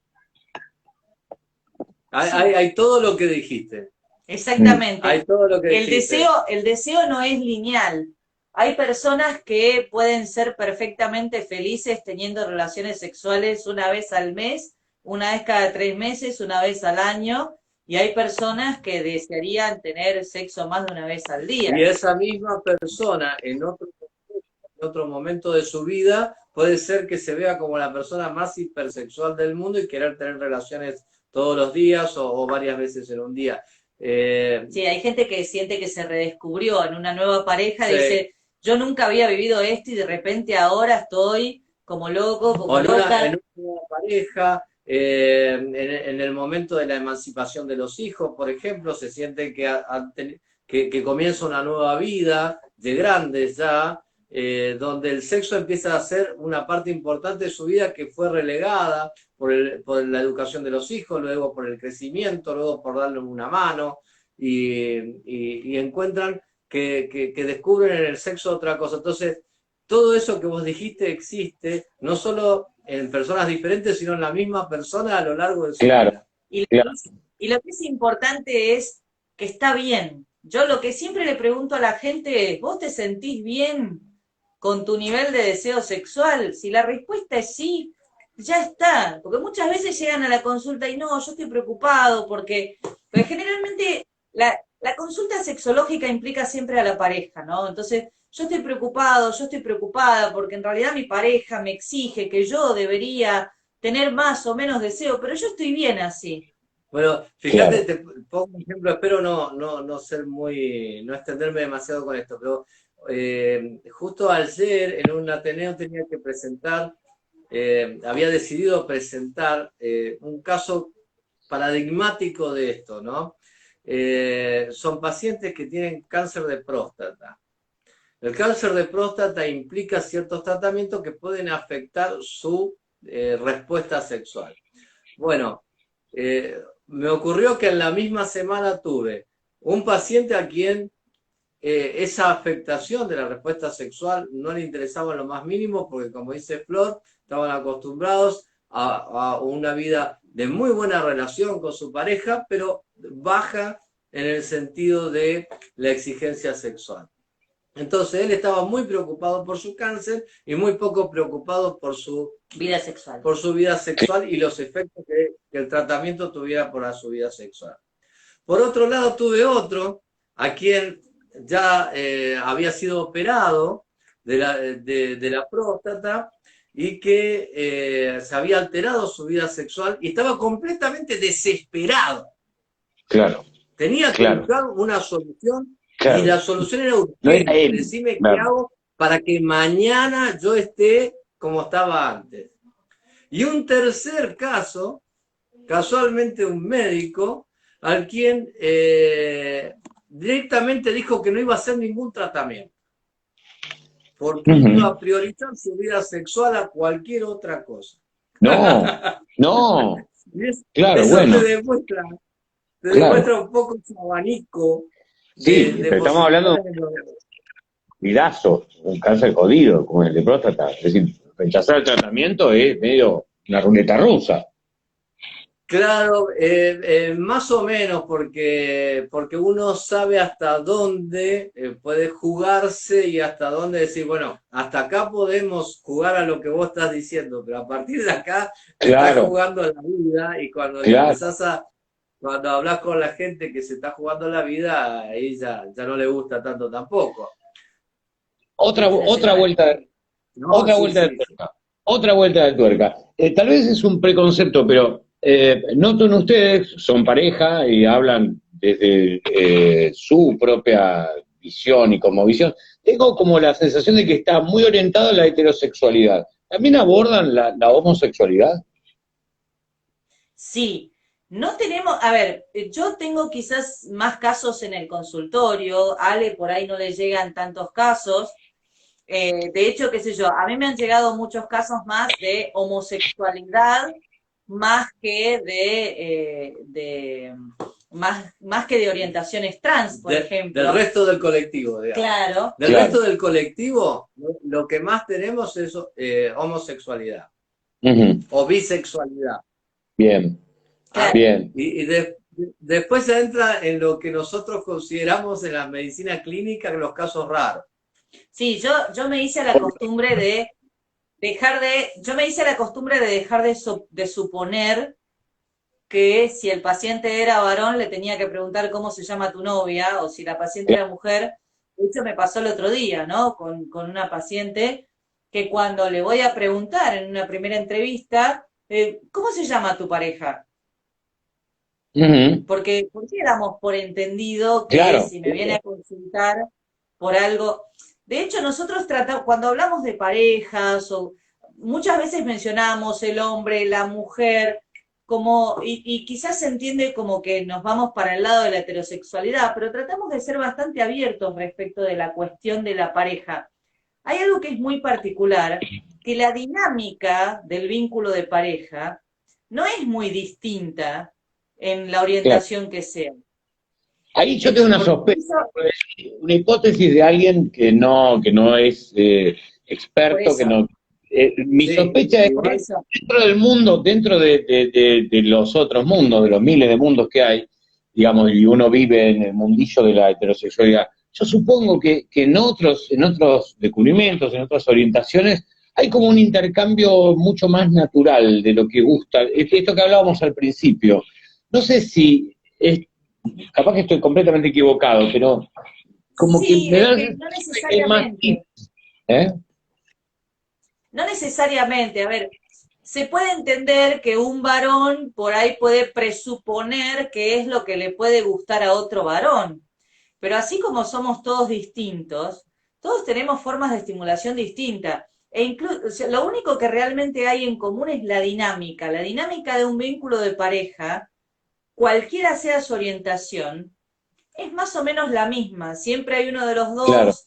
Hay todo lo que dijiste. Exactamente. Hay todo lo que El dijiste. deseo no es lineal. Hay personas que pueden ser perfectamente felices teniendo relaciones sexuales una vez al mes, una vez cada 3 meses, una vez al año, y hay personas que desearían tener sexo más de una vez al día. Y esa misma persona en otro momento de su vida puede ser que se vea como la persona más hipersexual del mundo y querer tener relaciones todos los días o varias veces en un día. Sí, hay gente que siente que se redescubrió en una nueva pareja, Sí. dice, yo nunca había vivido esto y de repente ahora estoy como loco, como O en loca. una nueva pareja, en el momento de la emancipación de los hijos, por ejemplo, se sienten que comienza una nueva vida de grandes ya, donde el sexo empieza a ser una parte importante de su vida que fue relegada por la educación de los hijos, luego por el crecimiento, luego por darle una mano, y encuentran que descubren en el sexo otra cosa. Entonces, todo eso que vos dijiste existe, no solo en personas diferentes, sino en la misma persona a lo largo de su Claro. vida. Y lo que es importante es que está bien. Yo lo que siempre le pregunto a la gente es, ¿vos te sentís bien con tu nivel de deseo sexual? Si la respuesta es sí, ya está. Porque muchas veces llegan a la consulta y no, yo estoy preocupado porque generalmente la consulta sexológica implica siempre a la pareja, ¿no? Entonces, yo estoy preocupado, yo estoy preocupada porque en realidad mi pareja me exige que yo debería tener más o menos deseo, pero yo estoy bien así. Bueno, fíjate, Claro. te pongo un ejemplo, espero no extenderme demasiado con esto, pero justo ayer en un Ateneo tenía que presentar, había decidido presentar un caso paradigmático de esto, ¿no? Son pacientes que tienen cáncer de próstata. El cáncer de próstata implica ciertos tratamientos que pueden afectar su respuesta sexual. Bueno, me ocurrió que en la misma semana tuve un paciente a quien esa afectación de la respuesta sexual no le interesaba en lo más mínimo, porque como dice Flor, estaban acostumbrados a una vida de muy buena relación con su pareja, pero baja en el sentido de la exigencia sexual. Entonces él estaba muy preocupado por su cáncer y muy poco preocupado por su Vida sexual. vida sexual y los efectos que el tratamiento tuviera para su vida sexual. Por otro lado, tuve otro a quien ya había sido operado de la próstata y que se había alterado su vida sexual y estaba completamente desesperado. Claro. Tenía que Claro. buscar una solución. Claro. Y la solución era urgente. No era él. Decime Claro. qué hago para que mañana yo esté como estaba antes. Y un tercer caso, casualmente un médico, al quien directamente dijo que no iba a hacer ningún tratamiento, porque iba a priorizar su vida sexual a cualquier otra cosa. No. Claro, eso bueno. te demuestra un poco su abanico. Sí, pero estamos hablando de un cuidazo, un cáncer jodido, como el de próstata. Es decir, rechazar el tratamiento es medio una ruleta rusa. Claro, más o menos, porque uno sabe hasta dónde puede jugarse y hasta dónde decir, bueno, hasta acá podemos jugar a lo que vos estás diciendo, pero a partir de acá estás Claro, jugando a la vida y cuando le claro. empezás cuando hablas con la gente que se está jugando la vida, ahí ya no le gusta tanto tampoco. Otra vuelta, No, otra sí, vuelta de sí, sí. tuerca. Otra vuelta de tuerca. Tal vez es un preconcepto, pero noto en ustedes, son pareja y hablan desde su propia visión y como visión. Tengo como la sensación de que está muy orientado a la heterosexualidad. ¿También abordan la homosexualidad? Sí, no tenemos, a ver, yo tengo quizás más casos en el consultorio, Ale por ahí no le llegan tantos casos. De hecho, qué sé yo, a mí me han llegado muchos casos más de homosexualidad, más que más que de orientaciones trans, por Del ejemplo. resto del colectivo, digamos. Claro, Del Claro. resto del colectivo, lo que más tenemos es homosexualidad Ujú. o bisexualidad. Bien, Ah, claro. bien. y después se entra en lo que nosotros consideramos en la medicina clínica los casos raros. Sí, yo me hice a la costumbre de yo me hice a la costumbre de dejar de suponer que si el paciente era varón le tenía que preguntar cómo se llama tu novia, o si la paciente era mujer. De hecho, me pasó el otro día, ¿no? Con una paciente que cuando le voy a preguntar en una primera entrevista, ¿cómo se llama tu pareja? Ujú. Porque damos por entendido que Claro, si me viene a consultar por algo. De hecho, nosotros tratamos, cuando hablamos de parejas, o muchas veces mencionamos el hombre, la mujer, y quizás se entiende como que nos vamos para el lado de la heterosexualidad, pero tratamos de ser bastante abiertos respecto de la cuestión de la pareja. Hay algo que es muy particular, que la dinámica del vínculo de pareja no es muy distinta en la claro. orientación que sea. Ahí yo tengo una Por sospecha, eso, una hipótesis de alguien que no es por experto, que eso, no. Mi Sí, sospecha es por que igual, eso. dentro del mundo, dentro de los otros mundos, de los miles de mundos que hay, digamos, y uno vive en el mundillo de la heterosexualidad, yo supongo que en otros descubrimientos, en otras orientaciones, hay como un intercambio mucho más natural de lo que gusta. Esto que hablábamos al principio. No sé si es, capaz que estoy completamente equivocado, pero como que Sí, me es da la que no sensación de que hay más necesariamente. tips, ¿eh? No necesariamente, a ver, se puede entender que un varón por ahí puede presuponer que es lo que le puede gustar a otro varón, pero así como somos todos distintos, todos tenemos formas de estimulación distintas. O sea, lo único que realmente hay en común es la dinámica de un vínculo de pareja, cualquiera sea su orientación, es más o menos la misma. Siempre hay uno de los Claro, dos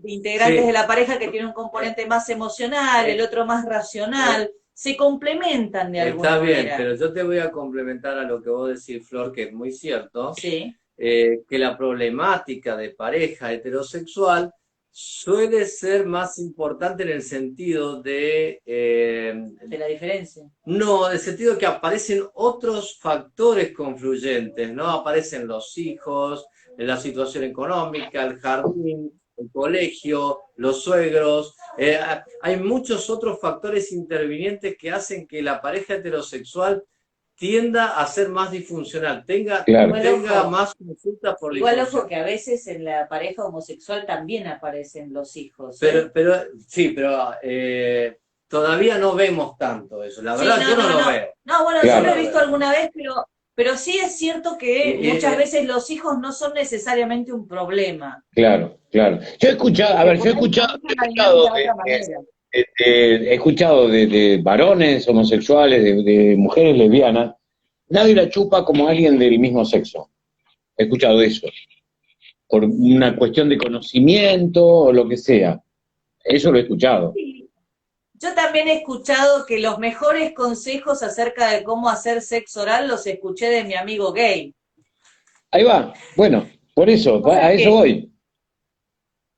integrantes de sí. la pareja que tiene un componente más emocional, el Eh, otro más eh, racional, se complementan de alguna Está bien, manera. pero yo te voy a complementar a lo que vos decís, Flor, que es muy cierto, Sí, que la problemática de pareja heterosexual suele ser más importante en el sentido de la diferencia. no, en el sentido que aparecen otros factores confluyentes, ¿no? Aparecen los hijos, la situación económica, el jardín, el colegio, los suegros. Hay muchos otros factores intervinientes que hacen que la pareja heterosexual tienda a ser más disfuncional, claro. tenga más consultas por Igual disfunción. ojo que a veces en la pareja homosexual también aparecen los hijos. Sí, pero todavía no vemos tanto eso. La Sí, verdad, yo no lo veo. No, bueno, yo Claro. lo he visto alguna vez, pero sí es cierto que Y- muchas y- veces los hijos no son necesariamente un problema. Claro, claro. Yo he escuchado, a Que ver, por yo he ahí escuchado, manejan la dinámica de otra manera. he escuchado de varones homosexuales, de mujeres lesbianas, nadie la chupa como alguien del mismo sexo. He escuchado eso, por una cuestión de conocimiento o lo que sea. Eso lo he escuchado. Sí. Yo también he escuchado que los mejores consejos acerca de cómo hacer sexo oral los escuché de mi amigo gay. Ahí va, bueno, por eso, O sea a eso voy.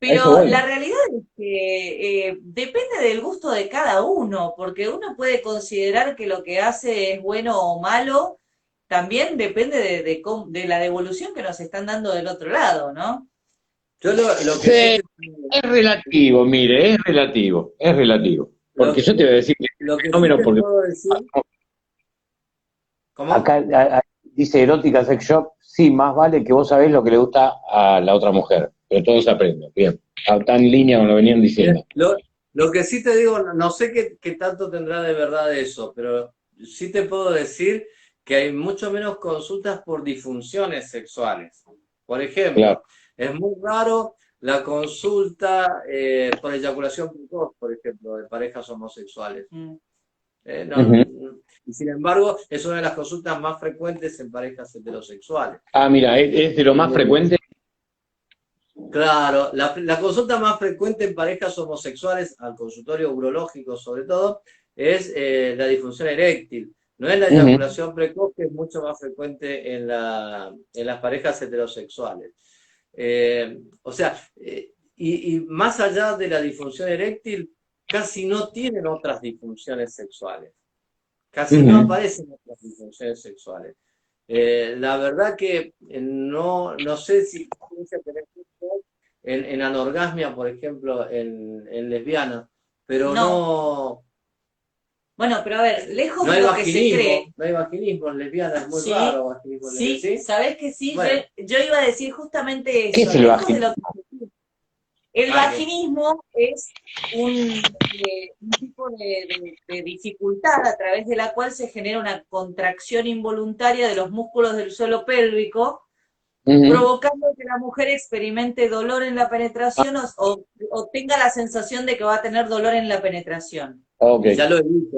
Pero la realidad es que depende del gusto de cada uno, porque uno puede considerar que lo que hace es bueno o malo, también depende de la devolución que nos están dando del otro lado, ¿no? Yo lo Sí, que sí es relativo, mire, es relativo. lo Porque que, yo te voy a decir que lo que sí fenómeno, te porque puedo decir, ¿cómo? acá dice erótica sex shop, sí, más vale que vos sabés lo que le gusta a la otra mujer, pero todo se aprende, bien. Está en línea con lo venían diciendo. Lo que sí te digo, no sé qué tanto tendrá de verdad eso, pero sí te puedo decir que hay mucho menos consultas por disfunciones sexuales. Por ejemplo, Claro. es muy raro la consulta por eyaculación precoz, por ejemplo, de parejas homosexuales. Mm. Y sin embargo, es una de las consultas más frecuentes en parejas heterosexuales. Ah, mira, es de lo más frecuente. Claro, la consulta más frecuente en parejas homosexuales, al consultorio urológico sobre todo, es la disfunción eréctil. No es la eyaculación precoz, que es mucho más frecuente en las parejas heterosexuales. O sea, y más allá de la disfunción eréctil, casi no tienen otras disfunciones sexuales. Casi no aparecen otras disfunciones sexuales. La verdad que no sé si tenés en anorgasmia, por ejemplo, en lesbianas, pero no Bueno, pero a ver, lejos hay de lo que se cree. vaginismo, no hay vaginismo en lesbianas, es muy Sí, raro vaginismo en sí, lesbianas, ¿sí? ¿sabés que sí? Bueno. Yo iba a decir justamente ¿Qué eso, es el lejos de lo vaginismo? que se cree. El vaginismo es un tipo de dificultad a través de la cual se genera una contracción involuntaria de los músculos del suelo pélvico, provocando que la mujer experimente dolor en la penetración o tenga la sensación de que va a tener dolor en la penetración. Okay. Ya lo dije,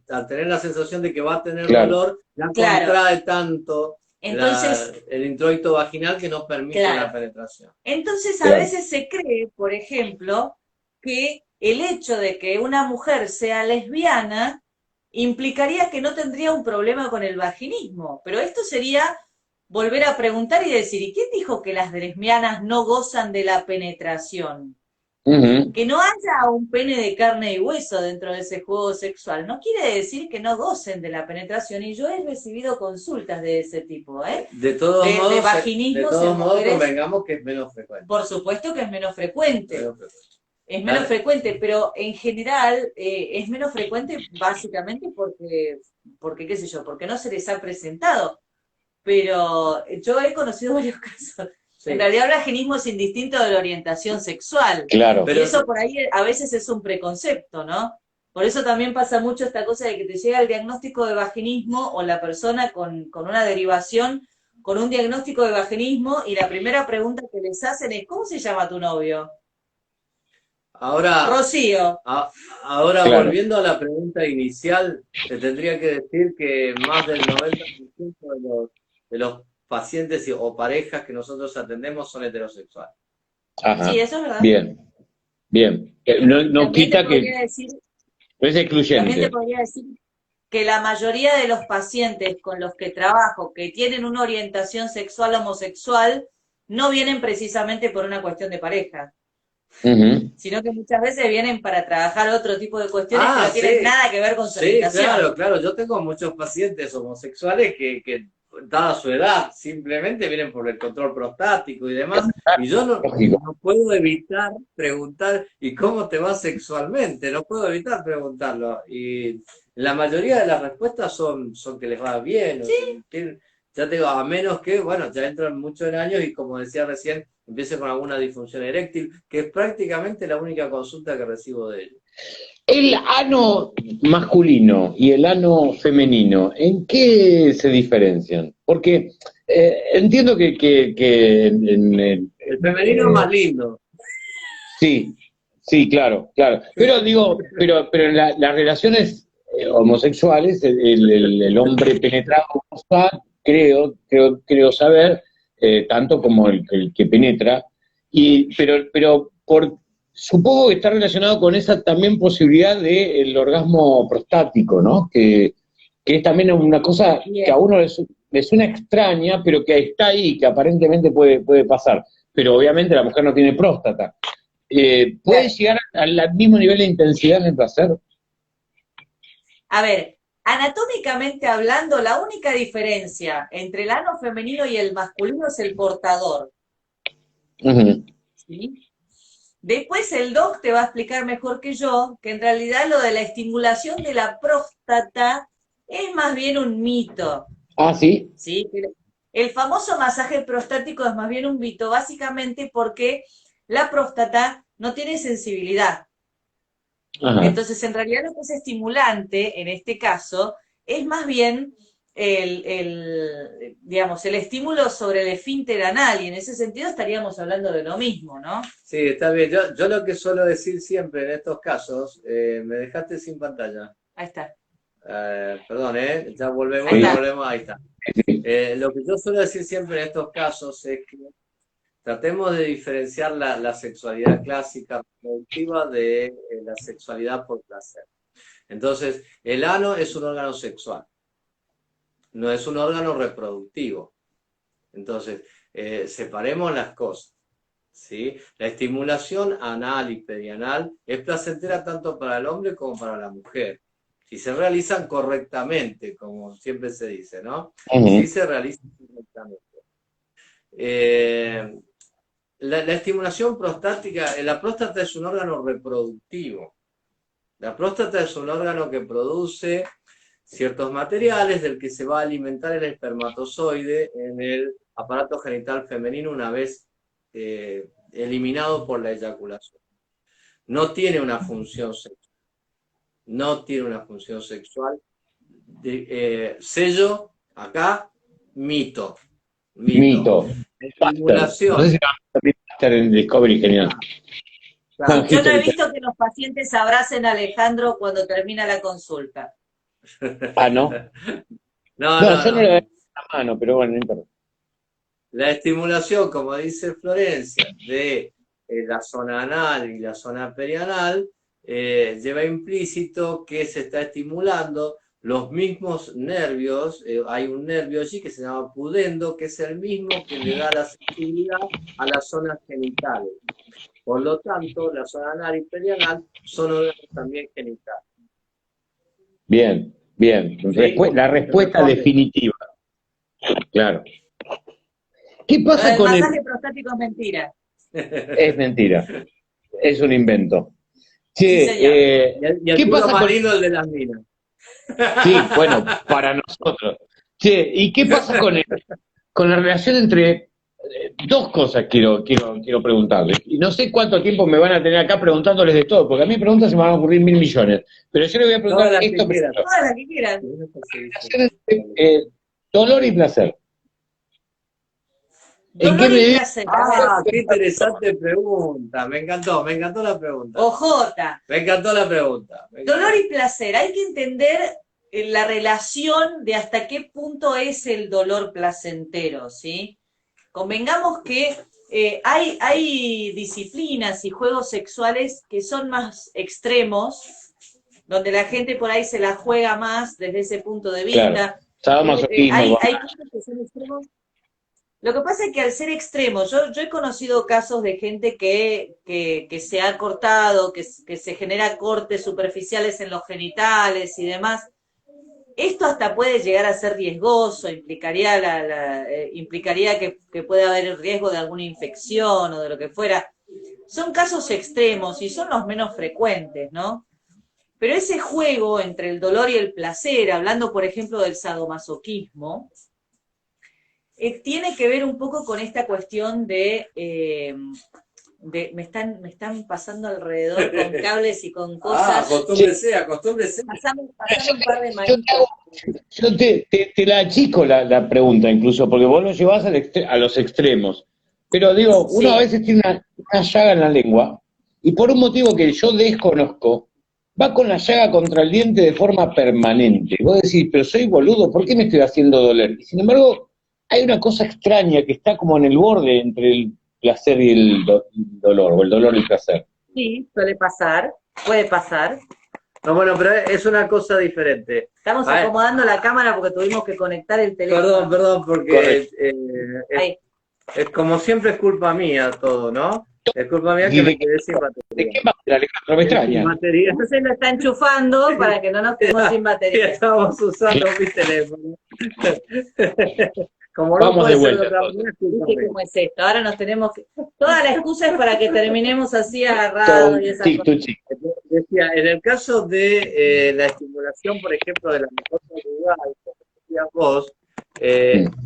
al tener la sensación de que va a tener Claro. dolor, ya Claro. contrae tanto Entonces, el introito vaginal que no permite Claro. la penetración. Entonces, a Claro. veces se cree, por ejemplo, que el hecho de que una mujer sea lesbiana implicaría que no tendría un problema con el vaginismo. Pero esto sería volver a preguntar y decir, ¿y quién dijo que las lesbianas no gozan de la penetración? Que no haya un pene de carne y hueso dentro de ese juego sexual no quiere decir que no gocen de la penetración, y yo he recibido consultas de ese tipo, De todos modos, de vaginismos en modos mujeres. convengamos que es menos frecuente. Por supuesto que es menos frecuente. Menos frecuente. Es menos frecuente, pero en general es menos frecuente básicamente porque, qué sé yo, porque no se les ha presentado. Pero yo he conocido varios casos. Sí. En realidad el vaginismo es indistinto de la orientación sexual. Claro. Y eso por ahí a veces es un preconcepto, ¿no? Por eso también pasa mucho esta cosa de que te llega el diagnóstico de vaginismo o la persona con una derivación, con un diagnóstico de vaginismo, y la primera pregunta que les hacen es, ¿cómo se llama tu novio? Ahora, Rocío. Ahora Claro. Volviendo a la pregunta inicial, te tendría que decir que más del 90% de los pacientes o parejas que nosotros atendemos son heterosexuales. Ajá. Sí, eso es verdad. Bien. No También quita te que podría decir, es excluyente. También te podría decir que la mayoría de los pacientes con los que trabajo que tienen una orientación sexual homosexual no vienen precisamente por una cuestión de pareja, sino que muchas veces vienen para trabajar otro tipo de cuestiones que no tienen nada que ver con su orientación. Claro. Yo tengo muchos pacientes homosexuales que dada su edad, simplemente vienen por el control prostático y demás, y yo no puedo evitar preguntar, ¿y cómo te va sexualmente? No puedo evitar preguntarlo, y la mayoría de las respuestas son que les va bien, ¿Sí? Ya te digo, a menos que, bueno, ya entran muchos en años y como decía recién, empiece con alguna disfunción eréctil, que es prácticamente la única consulta que recibo de ellos. El ano masculino y el ano femenino, ¿en qué se diferencian? Porque entiendo que el femenino es más lindo. Sí, claro. Pero digo, pero en las relaciones homosexuales, el hombre penetrado goza, creo saber, tanto como el que penetra, pero supongo que está relacionado con esa también posibilidad del orgasmo prostático, ¿no? Que es también una cosa que a uno le suena extraña, pero que está ahí, que aparentemente puede pasar. Pero obviamente la mujer no tiene próstata. ¿puede llegar al mismo nivel de intensidad del placer? A ver, anatómicamente hablando, la única diferencia entre el ano femenino y el masculino es el portador, Ujú. ¿sí? Después el doc te va a explicar mejor que yo que en realidad lo de la estimulación de la próstata es más bien un mito, Ah, sí. ¿sí? El famoso masaje prostático es más bien un mito, básicamente porque la próstata no tiene sensibilidad. Ajá. Entonces, en realidad lo que es estimulante, en este caso, es más bien digamos, el estímulo sobre el esfínter anal, y en ese sentido estaríamos hablando de lo mismo, ¿no? Sí, está bien. Yo lo que suelo decir siempre en estos casos, me dejaste sin pantalla. Ahí está. Perdón, ya volvemos, Ahí ya está. volvemos, ahí está. Lo que yo suelo decir siempre en estos casos es que tratemos de diferenciar la sexualidad clásica reproductiva de la sexualidad por placer. Entonces, el ano es un órgano sexual, no es un órgano reproductivo. Entonces, separemos las cosas, ¿sí? La estimulación anal y perianal es placentera tanto para el hombre como para la mujer, si se realizan correctamente, como siempre se dice, ¿no? Ujú. Si se realizan correctamente. La estimulación prostática, la próstata es un órgano reproductivo. La próstata es un órgano que produce ciertos materiales del que se va a alimentar el espermatozoide en el aparato genital femenino una vez eliminado por la eyaculación. No tiene una función sexual. No tiene una función sexual. Sello, acá, mito. Mito. Estimulación. No sé si va a estar en Discovery, genial. Claro. Yo no he visto que los pacientes abracen a Alejandro cuando termina la consulta. Ah, ¿no? No, No, no, yo no le no. doy la mano, pero bueno, no importa. La estimulación, como dice Florencia, de la zona anal y la zona perianal, lleva implícito que se está estimulando los mismos nervios. Hay un nervio allí que se llama pudendo, que es el mismo que le da la sensibilidad a las zonas genitales. Por lo tanto, la zona anal y perianal son órganos también genitales. Bien, bien. La respuesta Responde. definitiva. Claro. ¿Qué Lo pasa del con el...? masaje prostático es mentira. Es mentira. Es un invento. Sí, Che, Y el ¿qué culo pasa más con...? lindo el de las minas. Sí, bueno, para nosotros. Che, ¿y qué pasa con la relación entre... dos cosas quiero preguntarles. Y no sé cuánto tiempo me van a tener acá preguntándoles de todo, porque a mí preguntas se me van a ocurrir 1.000 millones. Pero yo les voy a preguntar Todas las que esto quieras. primero. Todas las que quieran. Relación entre, dolor y placer. ¿En qué Dolor y medida? placer. A ver, Qué interesante pregunta. Me encantó la pregunta. Ojota. Me encantó la pregunta. Dolor y placer. Hay que entender la relación de hasta qué punto es el dolor placentero, ¿sí? Convengamos que hay disciplinas y juegos sexuales que son más extremos, donde la gente por ahí se la juega más desde ese punto de vista. Claro. Sadomasoquismo. Hay cosas que son extremos. Lo que pasa es que al ser extremos, yo he conocido casos de gente que se ha cortado, que se genera cortes superficiales en los genitales y demás. Esto hasta puede llegar a ser riesgoso, implicaría que puede haber riesgo de alguna infección o de lo que fuera. Son casos extremos y son los menos frecuentes, ¿no? Pero ese juego entre el dolor y el placer, hablando por ejemplo del sadomasoquismo, tiene que ver un poco con esta cuestión me están pasando alrededor con cables y con cosas. Acostúmbrese. Pasame un par de manitos. Yo te la achico la pregunta incluso, porque vos lo llevás a los extremos. Pero digo, uno Sí. a veces tiene una llaga en la lengua, y por un motivo que yo desconozco, va con la llaga contra el diente de forma permanente. Vos decís, pero soy boludo, ¿por qué me estoy haciendo doler? Y sin embargo, hay una cosa extraña que está como en el borde entre el placer y el dolor, o el dolor y el placer. Sí, puede pasar. No, bueno, pero es una cosa diferente. Estamos A ver. acomodando la cámara porque tuvimos que conectar el teléfono. Perdón, porque Ahí. como siempre es culpa mía todo, ¿no? Es culpa mía que me quedé sin ¿De batería. qué manera, Alejandro? Me Sin extraña. batería. Entonces lo está enchufando para que no nos quedemos sin Y batería. estábamos usando mi teléfono. Como no Vamos puede de ser de vuelta, otra entonces. manera, es culpa ¿Viste mía. cómo es esto? Ahora nos tenemos que... Toda la excusa es para que terminemos así agarrados y esas Tic, cosas. tu, chic. Decía, en el caso de la estimulación, por ejemplo, de la mucosa vagal, como decías vos,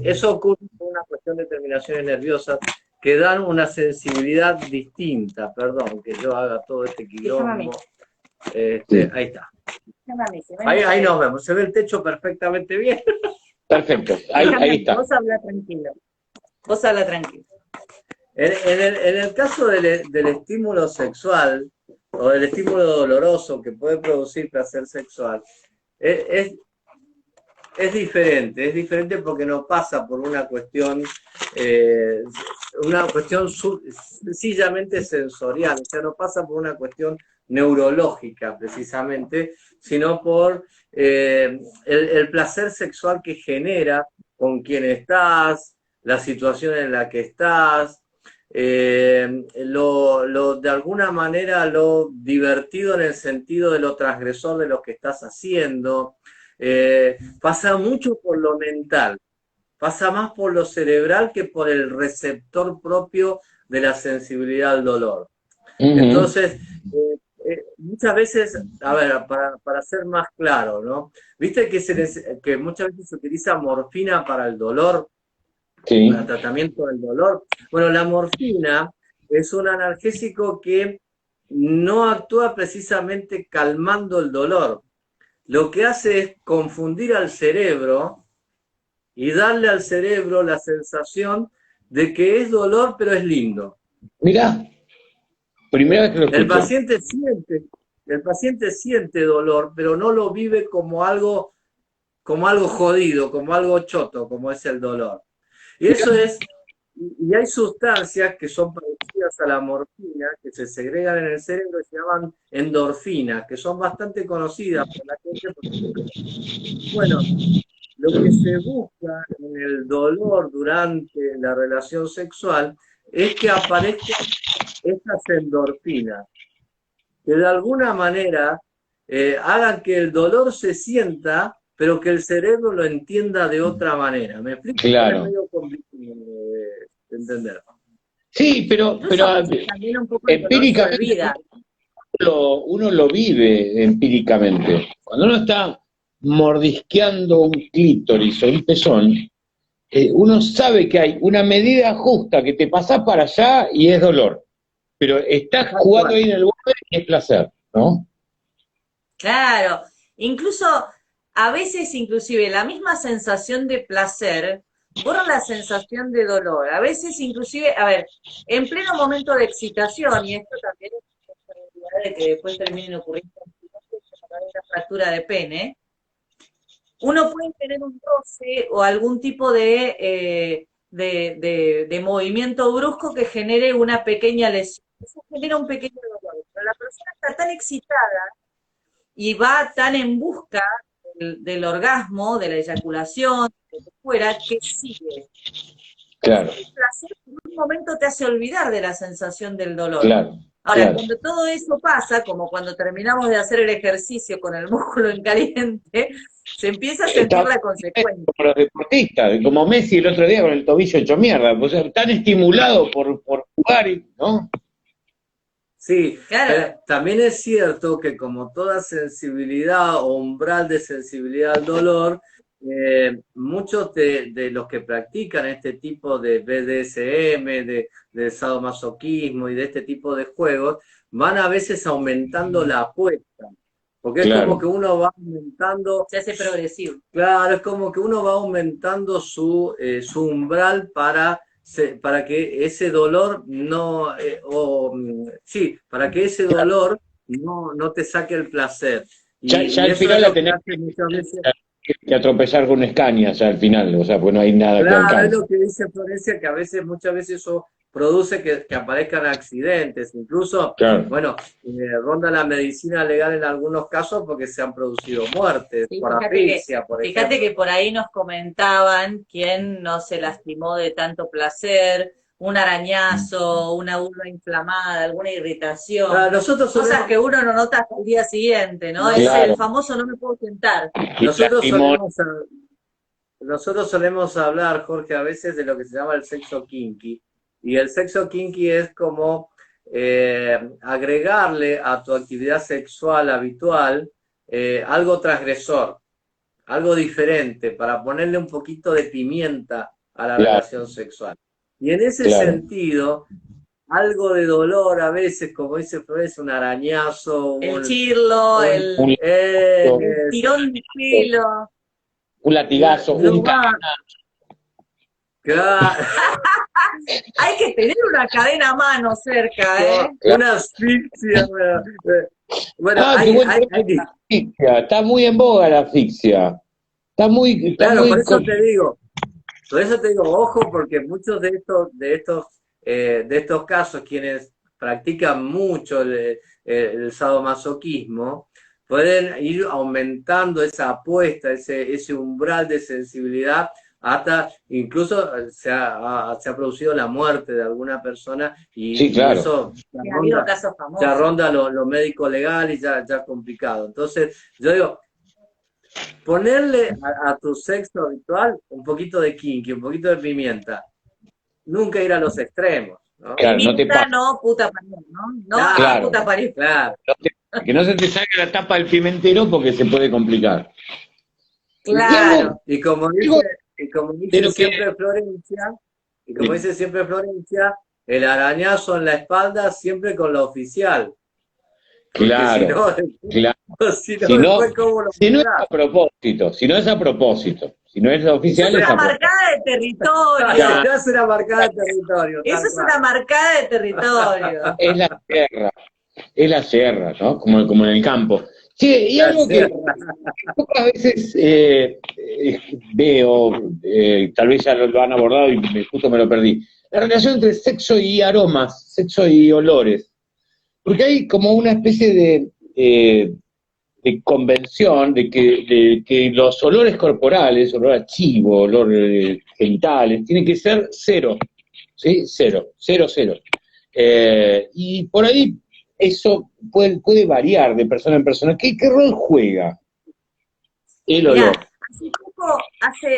eso ocurre por una cuestión de terminaciones nerviosas que dan una sensibilidad distinta. Perdón, que yo haga todo este Déjame a mí. quilombo. Sí. Ahí está. Déjame a mí, se me Ahí nota. nos vemos. Se ve el techo perfectamente bien. Perfecto, ahí Déjame, está. vos habla tranquilo. Vos habla tranquilo. En el caso del estímulo sexual o del estímulo doloroso que puede producir placer sexual, es, es diferente porque no pasa por una cuestión sencillamente sensorial, o sea, no pasa por una cuestión neurológica precisamente, sino por el placer sexual que genera con quien estás, la situación en la que estás, de alguna manera lo divertido en el sentido de lo transgresor de lo que estás haciendo. Pasa mucho por lo mental, pasa más por lo cerebral que por el receptor propio de la sensibilidad al dolor. Entonces, muchas veces, a ver, para ser más claro, ¿no? Viste que muchas veces se utiliza morfina para el dolor, Sí. para tratamiento del dolor. Bueno, la morfina es un analgésico que no actúa precisamente calmando el dolor. Lo que hace es confundir al cerebro y darle al cerebro la sensación de que es dolor, pero es lindo. Mirá, primera vez que lo El escucho. paciente siente dolor, pero no lo vive como algo jodido, como algo choto, como es el dolor. Y eso es, y hay sustancias que son parecidas a la morfina, que se segregan en el cerebro y se llaman endorfinas, que son bastante conocidas por la gente. Bueno, lo que se busca en el dolor durante la relación sexual es que aparezcan estas endorfinas, que de alguna manera hagan que el dolor se sienta, pero que el cerebro lo entienda de otra manera. ¿Me explico? Claro. Es medio complicado de entender. Sí, pero Incluso a veces también un poco el dolor se empíricamente olvida. uno lo vive empíricamente. Cuando uno está mordisqueando un clítoris o un pezón, uno sabe que hay una medida justa que te pasás para allá y es dolor. Pero estás jugando ahí en el borde y es placer, ¿no? Claro, incluso a veces inclusive la misma sensación de placer borra la sensación de dolor. A veces inclusive, a ver, en pleno momento de excitación, y esto también es posibilidad de que después terminen ocurriendo una fractura de pene, uno puede tener un roce o algún tipo de movimiento brusco que genere una pequeña lesión. Eso genera un pequeño dolor. Pero la persona está tan excitada y va tan en busca del orgasmo, de la eyaculación, de lo que fuera, que sigue. Claro, El placer en un momento te hace olvidar de la sensación del dolor. claro. Ahora, claro. cuando todo eso pasa, como cuando terminamos de hacer el ejercicio con el músculo en caliente, se empieza a sentir la consecuencia. Como los deportistas, como Messi el otro día con el tobillo hecho mierda, o sea, tan estimulado por jugar, ¿no? Sí, Claro. también es cierto que como toda sensibilidad o umbral de sensibilidad al dolor, muchos de los que practican este tipo de BDSM, de sadomasoquismo y de este tipo de juegos, van a veces aumentando la apuesta. Porque es Claro. como que uno va aumentando, Se hace progresivo. claro, es como que uno va aumentando su umbral para que ese dolor no, para que ese dolor no te saque el placer. Ya al eso final es la lo que tenés hace muchas veces. que atropellar con Escaña, ya al final, o sea, pues no hay nada que Claro, es alcance. lo que dice Florencia, que muchas veces eso produce que aparezcan accidentes, incluso, Claro. bueno, ronda la medicina legal en algunos casos porque se han producido muertes Sí, por asfixia, por fíjate ejemplo. que por ahí nos comentaban quién no se lastimó de tanto placer, un arañazo, una uña inflamada, alguna irritación, Nosotros cosas que solemos, uno no nota hasta el día siguiente, ¿no? Es el Claro. famoso no me puedo sentar. Y nosotros lastimó. solemos, nosotros solemos hablar, Jorge, a veces de lo que se llama el sexo kinky. Y el sexo kinky es como agregarle a tu actividad sexual habitual algo transgresor, algo diferente, para ponerle un poquito de pimienta a la Claro, relación sexual. Y en ese claro. sentido, algo de dolor a veces, como dice Flores, un arañazo, El chirlo, un, el tirón de pelo. un latigazo, no un va. Claro. Hay que tener una cadena a mano cerca, ¿eh? Una asfixia. Bueno, Ah, qué buen tema la asfixia. Está muy en boga la asfixia. Está claro, muy por eso te digo, ojo, porque muchos de estos casos, quienes practican mucho el sadomasoquismo, pueden ir aumentando esa apuesta, ese umbral de sensibilidad, hasta incluso se ha producido la muerte de alguna persona y, Sí, claro. y eso Ha habido casos famosos. ya ronda lo médico legal y ya es complicado. Entonces, yo digo, ponerle a tu sexo habitual un poquito de kinky, un poquito de pimienta. Nunca ir a los extremos, ¿no? Claro, no te Pimienta, pasa. no, puta parió, ¿no? No, Claro. puta parió. Claro. Que no se te salga la tapa del pimentero porque se puede complicar. Claro. Y como dice siempre Florencia, el arañazo en la espalda siempre con la oficial. Claro, claro. Si Si no, después, ¿cómo lo si no es lográs? a propósito, si no es a propósito, si no es Eso oficial, es es a una propósito. marcada de territorio. Ya. Ya es una marcada de territorio. Eso tal es cual. una marcada de territorio. Es la sierra, ¿no? Como en el campo. Sí, y La algo que sierra. pocas veces veo, tal vez ya lo han abordado y justo me lo perdí, la relación entre sexo y aromas, sexo y olores. Porque hay como una especie de convención de que los olores corporales, olor a chivo, olor genitales, tienen que ser cero, ¿sí? Cero, cero, cero. Y por ahí eso puede variar de persona en persona. ¿Qué rol juega el Mirá, olor?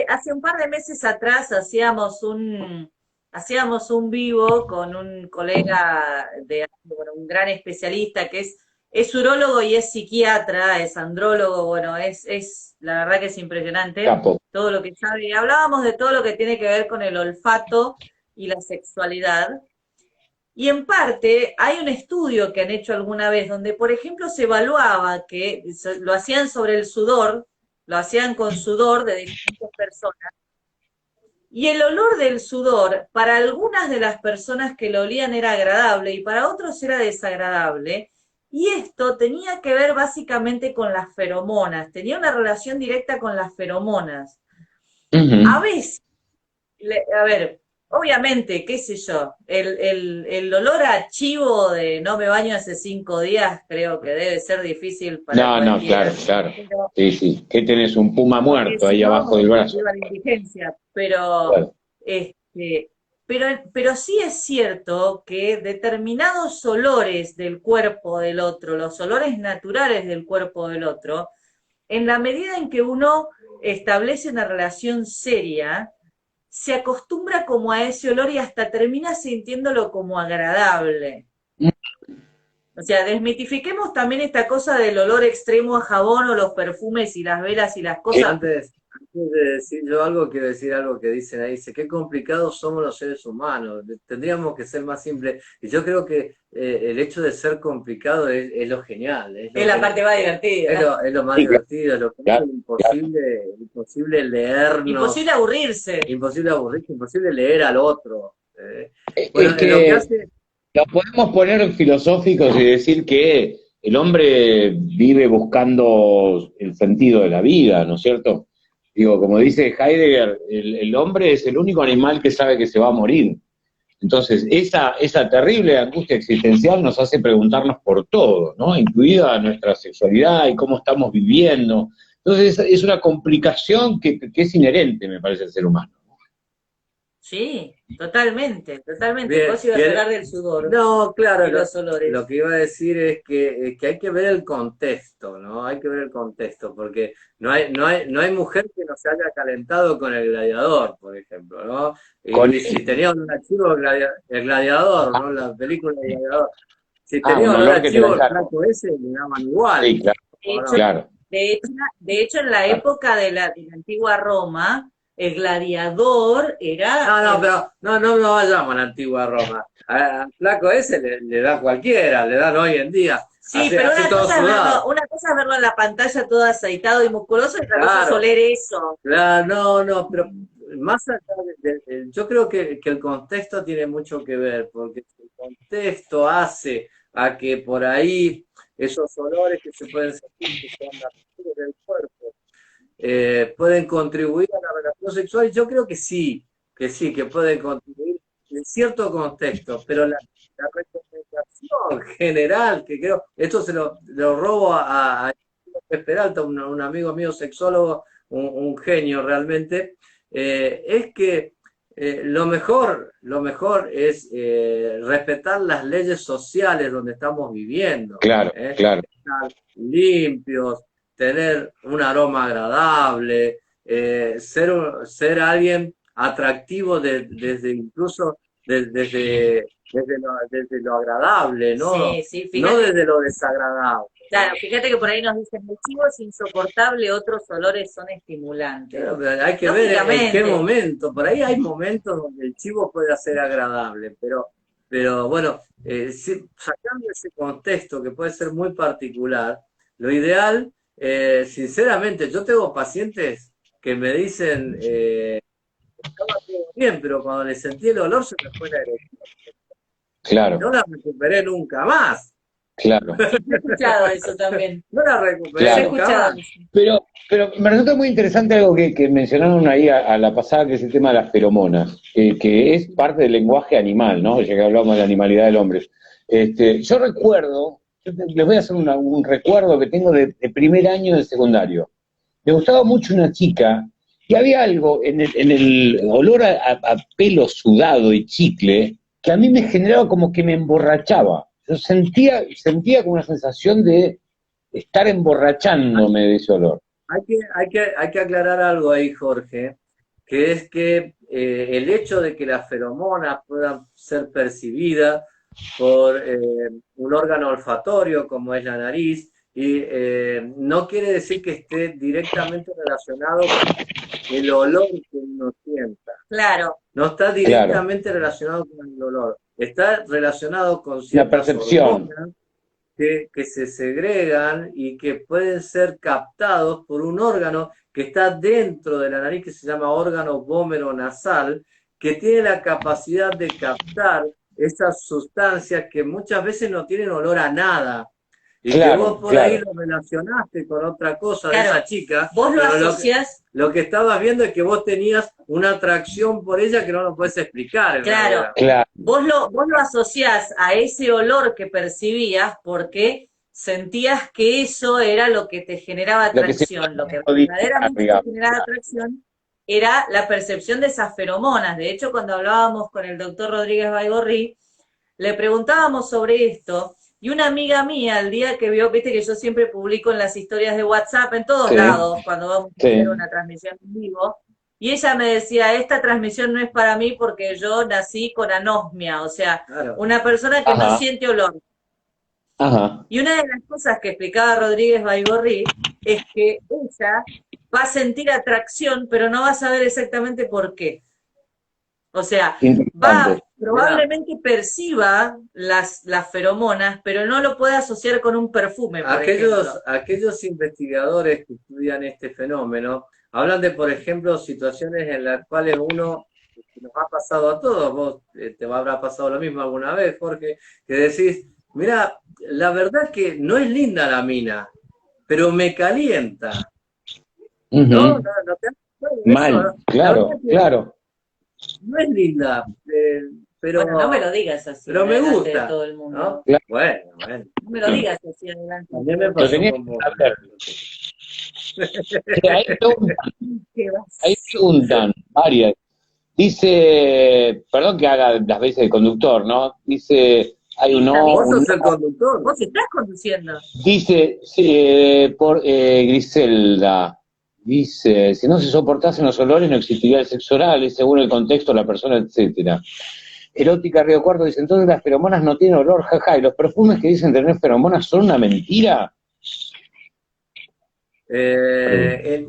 hace un par de meses atrás hacíamos un vivo con un colega un gran especialista que es urólogo y es psiquiatra, es andrólogo, bueno, es la verdad que es impresionante Capo. todo lo que sabe. Y hablábamos de todo lo que tiene que ver con el olfato y la sexualidad. Y en parte hay un estudio que han hecho alguna vez donde, por ejemplo, se evaluaba que lo hacían sobre el sudor, lo hacían con sudor de diferentes personas, y el olor del sudor para algunas de las personas que lo olían era agradable y para otros era desagradable, y esto tenía que ver básicamente con las feromonas, tenía una relación directa con las feromonas. Uh-huh. A veces, a ver, obviamente, qué sé yo, el olor a chivo de no me baño hace 5 días creo que debe ser difícil para No, cualquiera. claro. Pero, Sí. Que tenés un puma muerto ahí si no, abajo del brazo. lleva la indigencia, pero, Claro. pero sí es cierto que determinados olores del cuerpo del otro, los olores naturales del cuerpo del otro, en la medida en que uno establece una relación seria, se acostumbra como a ese olor y hasta termina sintiéndolo como agradable. O sea, desmitifiquemos también esta cosa del olor extremo a jabón o los perfumes y las velas y las cosas. Antes de decir yo algo, quiero decir algo que dicen ahí. Dice, qué complicados somos los seres humanos. Tendríamos que ser más simples. Y yo creo que el hecho de ser complicado es lo genial. Es la parte más divertida. Es lo más divertido, lo que es imposible leernos. Imposible aburrirse. Imposible aburrirse, imposible leer al otro. Bueno, es que lo que hace... Lo podemos poner filosóficos y decir que el hombre vive buscando el sentido de la vida, ¿no es cierto? Digo, como dice Heidegger, el hombre es el único animal que sabe que se va a morir. Entonces, esa terrible angustia existencial nos hace preguntarnos por todo, ¿no? Incluida nuestra sexualidad y cómo estamos viviendo. Entonces, es una complicación que es inherente, me parece, al ser humano. Sí, totalmente, totalmente. Bien, Vos ibas a bien. hablar del sudor No, claro, y los olores. lo que iba a decir es que hay que ver el contexto, ¿no? Hay que ver el contexto, porque no hay mujer que no se haya calentado con el gladiador, por ejemplo, ¿no? Y si tenía un archivo el gladiador, ¿no? La película del gladiador. Si tenía un un olor que te la archivo el encargo. flaco ese, le daban igual. Sí, claro, De hecho, claro. de hecho, en la época de la antigua Roma, el gladiador era... Pero no vayamos a la antigua Roma. Al flaco ese le da cualquiera, le dan hoy en día. Sí, Así, pero así una todo cosa, sudado. una cosa es verlo en la pantalla todo aceitado y musculoso, y otra cosa es Claro. oler eso. Claro, no, pero más allá yo creo que el contexto tiene mucho que ver, porque el contexto hace a que por ahí esos olores que se pueden sentir, que son naturales del cuerpo, pueden contribuir a la relación sexual. Yo creo que sí, que pueden contribuir en cierto contexto, pero la recomendación general, que creo, esto se lo robo a Peralta, un amigo mío sexólogo, un genio realmente, es que lo mejor es respetar las leyes sociales donde estamos viviendo. Claro, claro. Estar limpios, tener un aroma agradable, ser alguien atractivo incluso desde lo agradable, ¿no? Sí, No fíjate. desde lo desagradable. Claro, fíjate que por ahí nos dicen, el chivo es insoportable, otros olores son estimulantes. Claro, pero hay que ver en qué momento. Por ahí hay momentos donde el chivo puede ser agradable, pero bueno, sacando ese contexto que puede ser muy particular, lo ideal, sinceramente, yo tengo pacientes que me dicen, estaba todo bien, pero cuando le sentí el olor se me fue la erección. Claro. No la recuperé nunca más. Claro. He escuchado eso también. No la recuperé Claro. nunca más. Pero me resulta muy interesante algo que mencionaron ahí a la pasada, que es el tema de las feromonas, que es parte del lenguaje animal, ¿no? Ya que hablamos de la animalidad del hombre. Yo recuerdo, les voy a hacer un recuerdo que tengo de primer año de secundario. Me gustaba mucho una chica y había algo en el olor a pelo sudado y chicle que a mí me generaba como que me emborrachaba. Yo sentía como una sensación de estar emborrachándome de ese olor. Hay que aclarar algo ahí, Jorge, que es que el hecho de que las feromonas puedan ser percibidas por un órgano olfatorio como es la nariz, y no quiere decir que esté directamente relacionado con el olor que uno sienta. Claro. No está directamente relacionado con el olor, está relacionado con ciertas la percepción hormonas que se segregan y que pueden ser captados por un órgano que está dentro de la nariz, que se llama órgano vómero-nasal, que tiene la capacidad de captar esas sustancias que muchas veces no tienen olor a nada. Y que vos por ahí lo relacionaste con otra cosa de esa chica. Vos lo asociás. Lo que estabas viendo es que vos tenías una atracción por ella que no lo puedes explicar. Claro. Vos lo asociás a ese olor que percibías porque sentías que eso era lo que te generaba atracción. Lo que verdaderamente te generaba atracción era la percepción de esas feromonas. De hecho, cuando hablábamos con el doctor Rodríguez Baigorri, le preguntábamos sobre esto. Y una amiga mía, el día que vio, viste que yo siempre publico en las historias de WhatsApp, en todos lados, cuando vamos a hacer una transmisión en vivo, y ella me decía, esta transmisión no es para mí porque yo nací con anosmia, o sea, una persona que no siente olor. Y una de las cosas que explicaba Rodríguez Baigorri es que ella va a sentir atracción, pero no va a saber exactamente por qué. O sea, probablemente perciba las feromonas, pero no lo puede asociar con un perfume, por ejemplo. Aquellos investigadores que estudian este fenómeno hablan de, por ejemplo, situaciones en las cuales nos ha pasado a todos, vos te habrá pasado lo mismo alguna vez, Jorge, que decís, mira, la verdad es que no es linda la mina, pero me calienta. ¿No? Mal, claro. No es linda, pero, Bueno, no me lo digas así, pero me delante de gusta, todo el mundo. ¿no? Claro. Bueno. No me lo digas así adelante. También me Lo pasó tenía con que vos. saber. Sí, ¿Qué vas? ahí preguntan varias. Dice, perdón que haga las veces de conductor, ¿no? Dice, hay un Está no, bien. Vos un sos el no. conductor. Vos estás conduciendo. Dice, por Griselda, dice, si no se soportasen los olores no existiría el sexo oral, es según el contexto, la persona, etcétera. Erótica Río Cuarto dice, entonces las feromonas no tienen olor, jaja, y los perfumes que dicen tener feromonas son una mentira. Es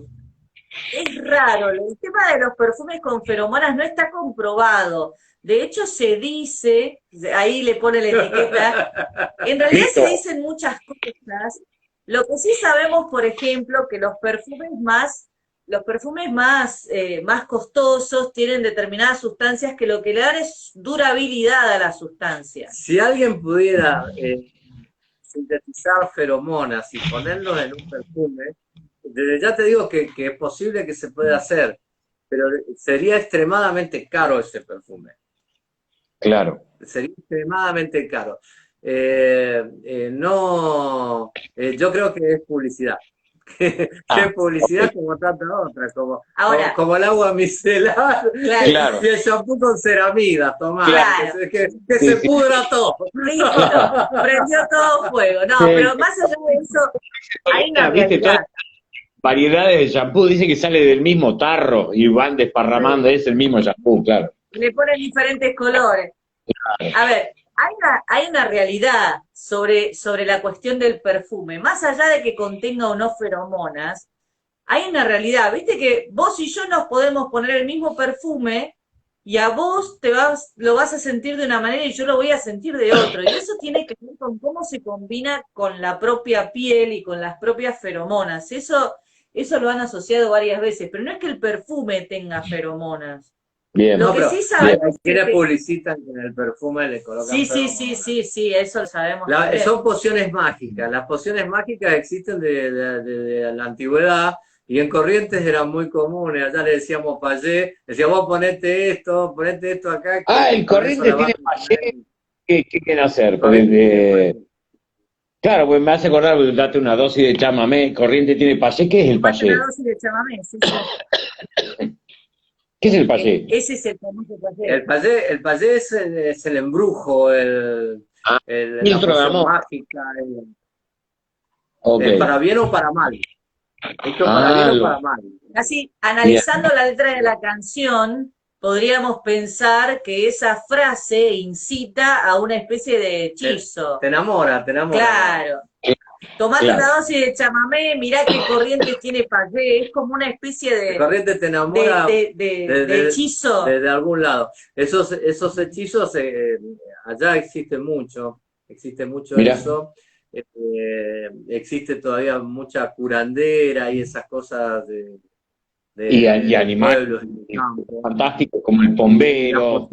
raro, el tema de los perfumes con feromonas no está comprobado. De hecho, se dice, ahí le pone la etiqueta, en realidad se dicen muchas cosas. Lo que sí sabemos, por ejemplo, que los perfumes más costosos tienen determinadas sustancias que lo que le dan es durabilidad a la sustancia. Si alguien pudiera sintetizar feromonas y ponerlos en un perfume, desde ya te digo que es posible que se pueda hacer, pero sería extremadamente caro ese perfume. Claro. Sería extremadamente caro. Yo creo que es publicidad. Que es publicidad como tanta otra, Ahora, como el agua micelar claro. y el shampoo con ceramida, tomá, Claro. que se pudra todo. Listo, prendió todo fuego. No, Sí. pero más allá de eso, hay una ¿Viste? realidad. Todas variedades de shampoo, dice que sale del mismo tarro y van desparramando, es el mismo shampoo, claro. Le ponen diferentes colores. A ver, hay una realidad sobre la cuestión del perfume. Más allá de que contenga o no feromonas, hay una realidad. Viste que vos y yo nos podemos poner el mismo perfume y a vos lo vas a sentir de una manera y yo lo voy a sentir de otro. Y eso tiene que ver con cómo se combina con la propia piel y con las propias feromonas. Eso lo han asociado varias veces, pero no es que el perfume tenga feromonas. Bien. Lo No, que pero sí sabemos quienes es que... publicitan que en el perfume le colocan Sí, eso lo sabemos. Son pociones mágicas. Las pociones mágicas existen de la antigüedad y en Corrientes eran muy comunes. Allá le decíamos payé, decíamos ponete esto acá. El Corrientes tiene payé. ¿Qué quieren hacer? Claro, pues me hace acordar, date una dosis de chamamé. Corriente tiene payé. ¿Qué es el payé? Una dosis de chamamé, sí. ¿Qué es el payé? Ese es el famoso payé. El payé es el embrujo, la poción mágica. Okay. ¿Para bien o para mal? Esto para bien o para mal. Así, analizando la letra de la canción, podríamos pensar que esa frase incita a una especie de hechizo. Te enamora. Claro. Tomate una dosis de chamamé, mirá que Corrientes tiene payé, es como una especie de... Corrientes te enamora de hechizo. De algún lado. Esos hechizos, allá existe mucho Mirá. eso. Existe todavía mucha curandera y esas cosas y animales fantásticos como el pombero.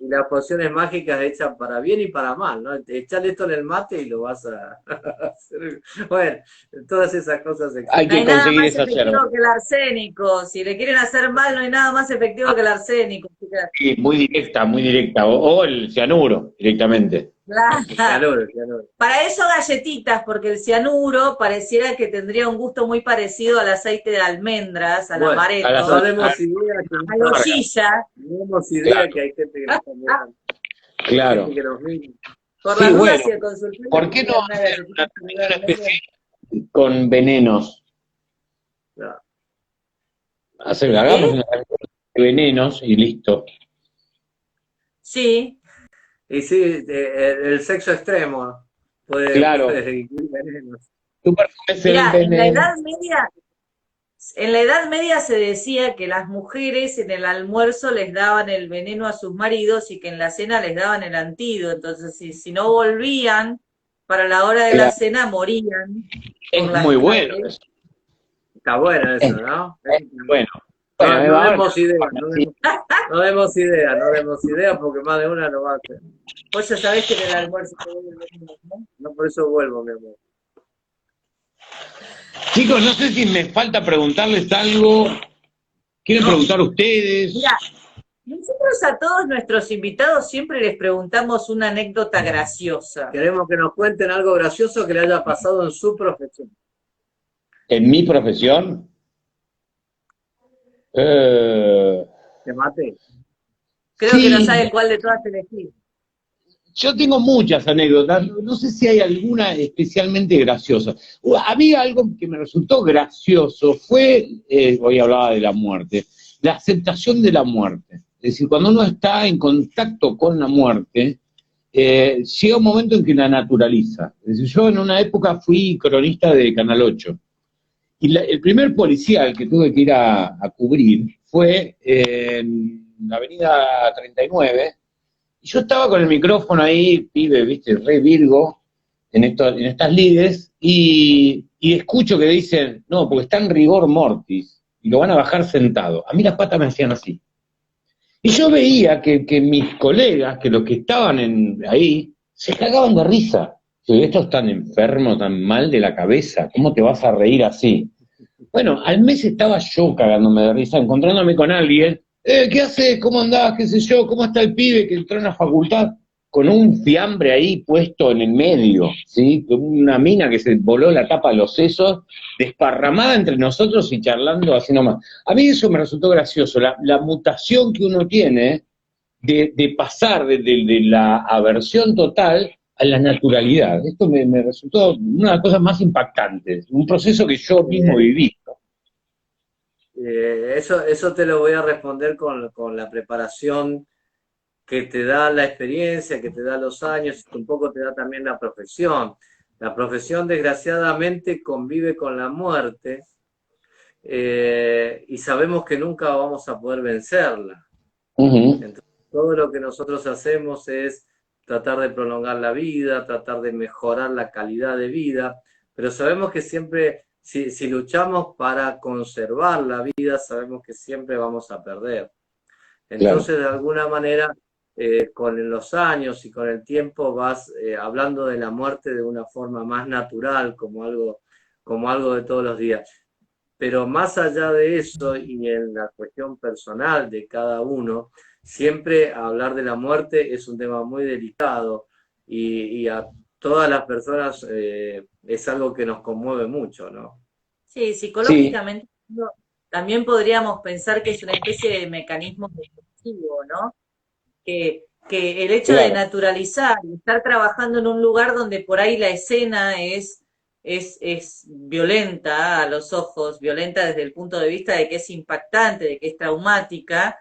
Y las pociones mágicas hechas para bien y para mal, ¿no? Echale esto en el mate y lo vas a hacer. Bueno, todas esas cosas existen. Hay que conseguir esa yerba. No hay nada más efectivo que el arsénico. Si le quieren hacer mal, no hay nada más efectivo que el arsénico. Sí, muy directa. O el cianuro, directamente. Claro. Para eso galletitas, porque el cianuro pareciera que tendría un gusto muy parecido al aceite de almendras, al amaretto, no demos idea a la hojilla. No demos idea que hay gente que nos está mirando. Claro. Por las dudas y el consultorio. ¿Por qué no hacer una especie con venenos? Claro. Hagamos una de venenos y listo. Sí. Y sí, el sexo extremo puede incluir venenos. Mirá, en la Edad Media se decía que las mujeres en el almuerzo les daban el veneno a sus maridos y que en la cena les daban el antídoto. Entonces, si no volvían para la hora de la cena, morían. Es muy bueno eso. Está bueno eso, ¿no? Es bueno. No demos idea, porque más de una lo va a hacer. Vos ya sabés que en el almuerzo se vuelve veneno, ¿no? No, por eso vuelvo, mi amor. Chicos, no sé si me falta preguntarles algo. ¿Quieren preguntar ustedes? Mirá, Nosotros a todos nuestros invitados siempre les preguntamos una anécdota graciosa. Queremos que nos cuenten algo gracioso que le haya pasado en su profesión. En mi profesión, ¿Te mate? Creo sí, que no sabe cuál de todas elegir. yo tengo muchas anécdotas, no sé si hay alguna especialmente graciosa. Había algo que me resultó gracioso, hoy hablaba de la muerte, la aceptación de la muerte. Es decir, cuando uno está en contacto con la muerte, llega un momento en que la naturaliza. Es decir, yo en una época fui cronista de Canal 8, y el primer policial que tuve que ir a cubrir fue en la avenida 39. Y yo estaba con el micrófono ahí, pibe, viste, re virgo, en estas lides, y escucho que dicen, no, porque está en rigor mortis, y lo van a bajar sentado. A mí las patas me hacían así. Y yo veía que mis colegas, que los que estaban ahí, se cagaban de risa. Digo, estos están enfermos, tan mal de la cabeza, ¿cómo te vas a reír así? Bueno, al mes estaba yo cagándome de risa, encontrándome con alguien. ¿Qué haces? ¿Cómo andás? ¿Qué sé yo? ¿Cómo está el pibe que entró en la facultad? Con un fiambre ahí puesto en el medio, ¿sí? Con una mina que se voló la tapa de los sesos, desparramada entre nosotros y charlando así nomás. A mí eso me resultó gracioso, la mutación que uno tiene de pasar de la aversión total a la naturalidad. Esto me resultó una de las cosas más impactantes, un proceso que yo mismo viví. Eso te lo voy a responder con la preparación que te da la experiencia, que te da los años, y un poco te da también la profesión. La profesión, desgraciadamente, convive con la muerte, y sabemos que nunca vamos a poder vencerla. Entonces, todo lo que nosotros hacemos es tratar de prolongar la vida, tratar de mejorar la calidad de vida, pero sabemos que siempre, si luchamos para conservar la vida, sabemos que siempre vamos a perder. Entonces, claro, de alguna manera, con los años y con el tiempo vas hablando de la muerte de una forma más natural, como algo de todos los días. Pero más allá de eso, y en la cuestión personal de cada uno, siempre hablar de la muerte es un tema muy delicado, y a todas las personas es algo que nos conmueve mucho, ¿no? Sí, psicológicamente también podríamos pensar que es una especie de mecanismo defensivo, ¿no? Que el hecho de naturalizar y estar trabajando en un lugar donde por ahí la escena es violenta a los ojos, violenta desde el punto de vista de que es impactante, de que es traumática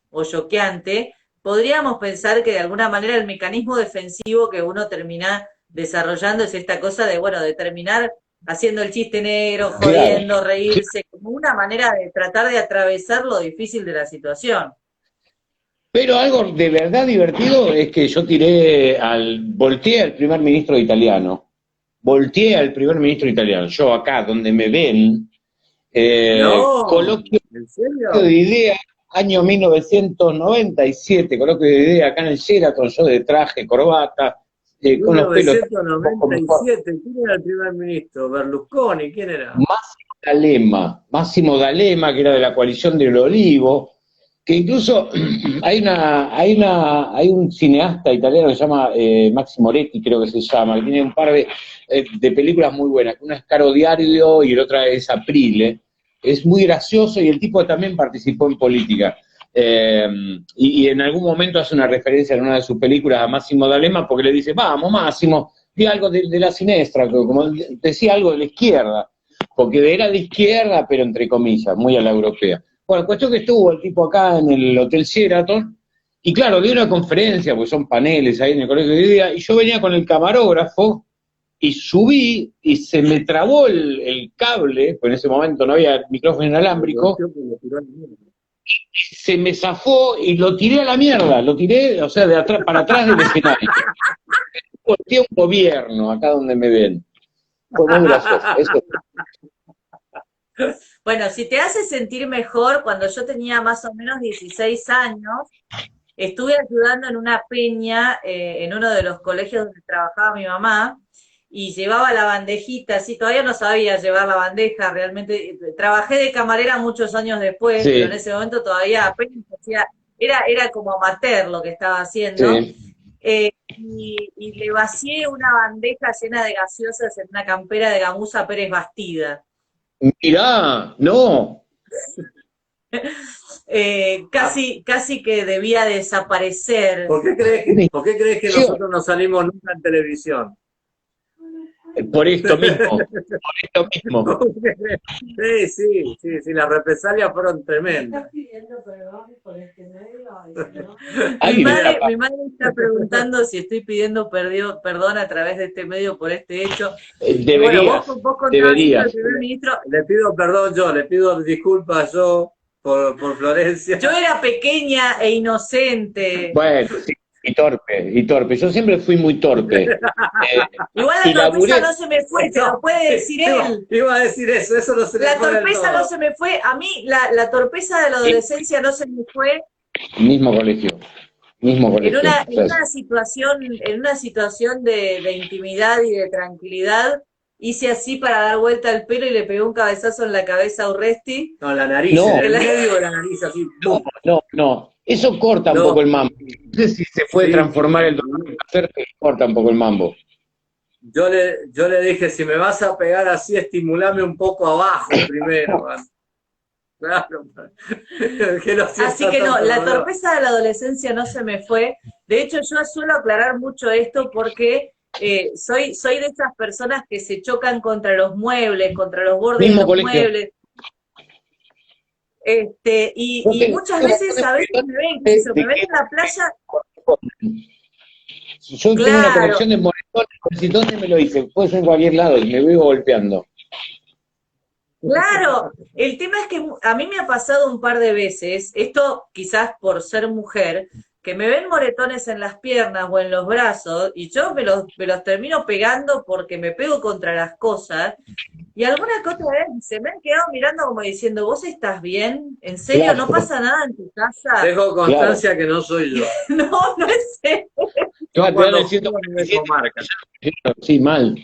o choqueante, podríamos pensar que de alguna manera el mecanismo defensivo que uno termina desarrollando es esta cosa de, bueno, de terminar haciendo el chiste negro, jodiendo, claro, reírse, como una manera de tratar de atravesar lo difícil de la situación. Pero algo de verdad divertido es que yo volteé al primer ministro italiano. Volteé al primer ministro italiano. Yo acá, donde me ven, coloquio de idea, año 1997, coloquio de idea acá en el Sheraton, yo de traje, corbata, con los pelos. 1997, ¿quién era el primer ministro? ¿Berlusconi? ¿Quién era? Massimo D'Alema, que era de la coalición del Olivo, que incluso hay un cineasta italiano que se llama Maxi Moretti, creo que se llama, que tiene un par de películas muy buenas, una es Caro Diario y la otra es Aprile. Es muy gracioso y el tipo también participó en política. Y en algún momento hace una referencia en una de sus películas a Massimo D'Alema porque le dice, vamos Máximo, di algo de la sinistra, como decía algo de la izquierda, porque era de izquierda, pero entre comillas, muy a la europea. Bueno, cuestión que estuvo el tipo acá en el Hotel Sheraton, y claro, dio una conferencia, porque son paneles ahí en el colegio de día, y yo venía con el camarógrafo, y subí, y se me trabó el cable, pues en ese momento no había micrófono inalámbrico, se me zafó y lo tiré a la mierda, lo tiré, o sea, de atrás para atrás del escenario. Volteé un gobierno, acá donde me ven. Fue muy gracioso, eso. Bueno, si te hace sentir mejor, cuando yo tenía más o menos 16 años, estuve ayudando en una peña en uno de los colegios donde trabajaba mi mamá, y llevaba la bandejita, sí, todavía no sabía llevar la bandeja, realmente trabajé de camarera muchos años después, sí, pero en ese momento todavía apenas hacía era como amateur lo que estaba haciendo. Sí. Y le vacié una bandeja llena de gaseosas en una campera de gamuza Pérez Bastida. Mirá, no. Casi que debía desaparecer. ¿Por qué crees que nosotros no salimos nunca en televisión? Por esto mismo, Sí, las represalias fueron tremendas. Mi madre está preguntando si estoy pidiendo perdón a través de este medio por este hecho. Deberías, bueno, vos contabas deberías. al primer ministro. Le pido perdón yo, le pido disculpas yo por Florencia. Yo era pequeña e inocente. Bueno, sí, y torpe. Yo siempre fui muy torpe. Igual la torpeza no se me fue, te lo puede decir él. Iba a decir eso no se me fue. La torpeza no se me fue. A mí la torpeza de la adolescencia no se me fue. Mismo colegio. En una situación de intimidad y de tranquilidad, hice así para dar vuelta al pelo y le pegué un cabezazo en la cabeza a Urresti. No, la nariz, No. en el medio de la nariz, así. No. Eso corta un poco el mambo. No sé si se puede transformar el dolor en placer, pero corta un poco el mambo. Yo le dije, si me vas a pegar así, estimulame un poco abajo primero. Claro. Así que no, la torpeza de la adolescencia no se me fue. De hecho, yo suelo aclarar mucho esto porque soy de esas personas que se chocan contra los muebles, contra los bordes de los muebles. Y muchas veces, a veces me ven en la playa. Yo tengo una colección de moretones, ¿dónde me lo hice? Puede ser en cualquier lado, y me veo golpeando. Claro, el tema es que a mí me ha pasado un par de veces, esto quizás por ser mujer, que me ven moretones en las piernas o en los brazos, y yo me los termino pegando porque me pego contra las cosas, y alguna que otra vez se me han quedado mirando como diciendo, ¿vos estás bien? ¿En serio? Claro. ¿No pasa nada en tu casa? Dejo constancia que no soy yo. No es serio. Sí, mal.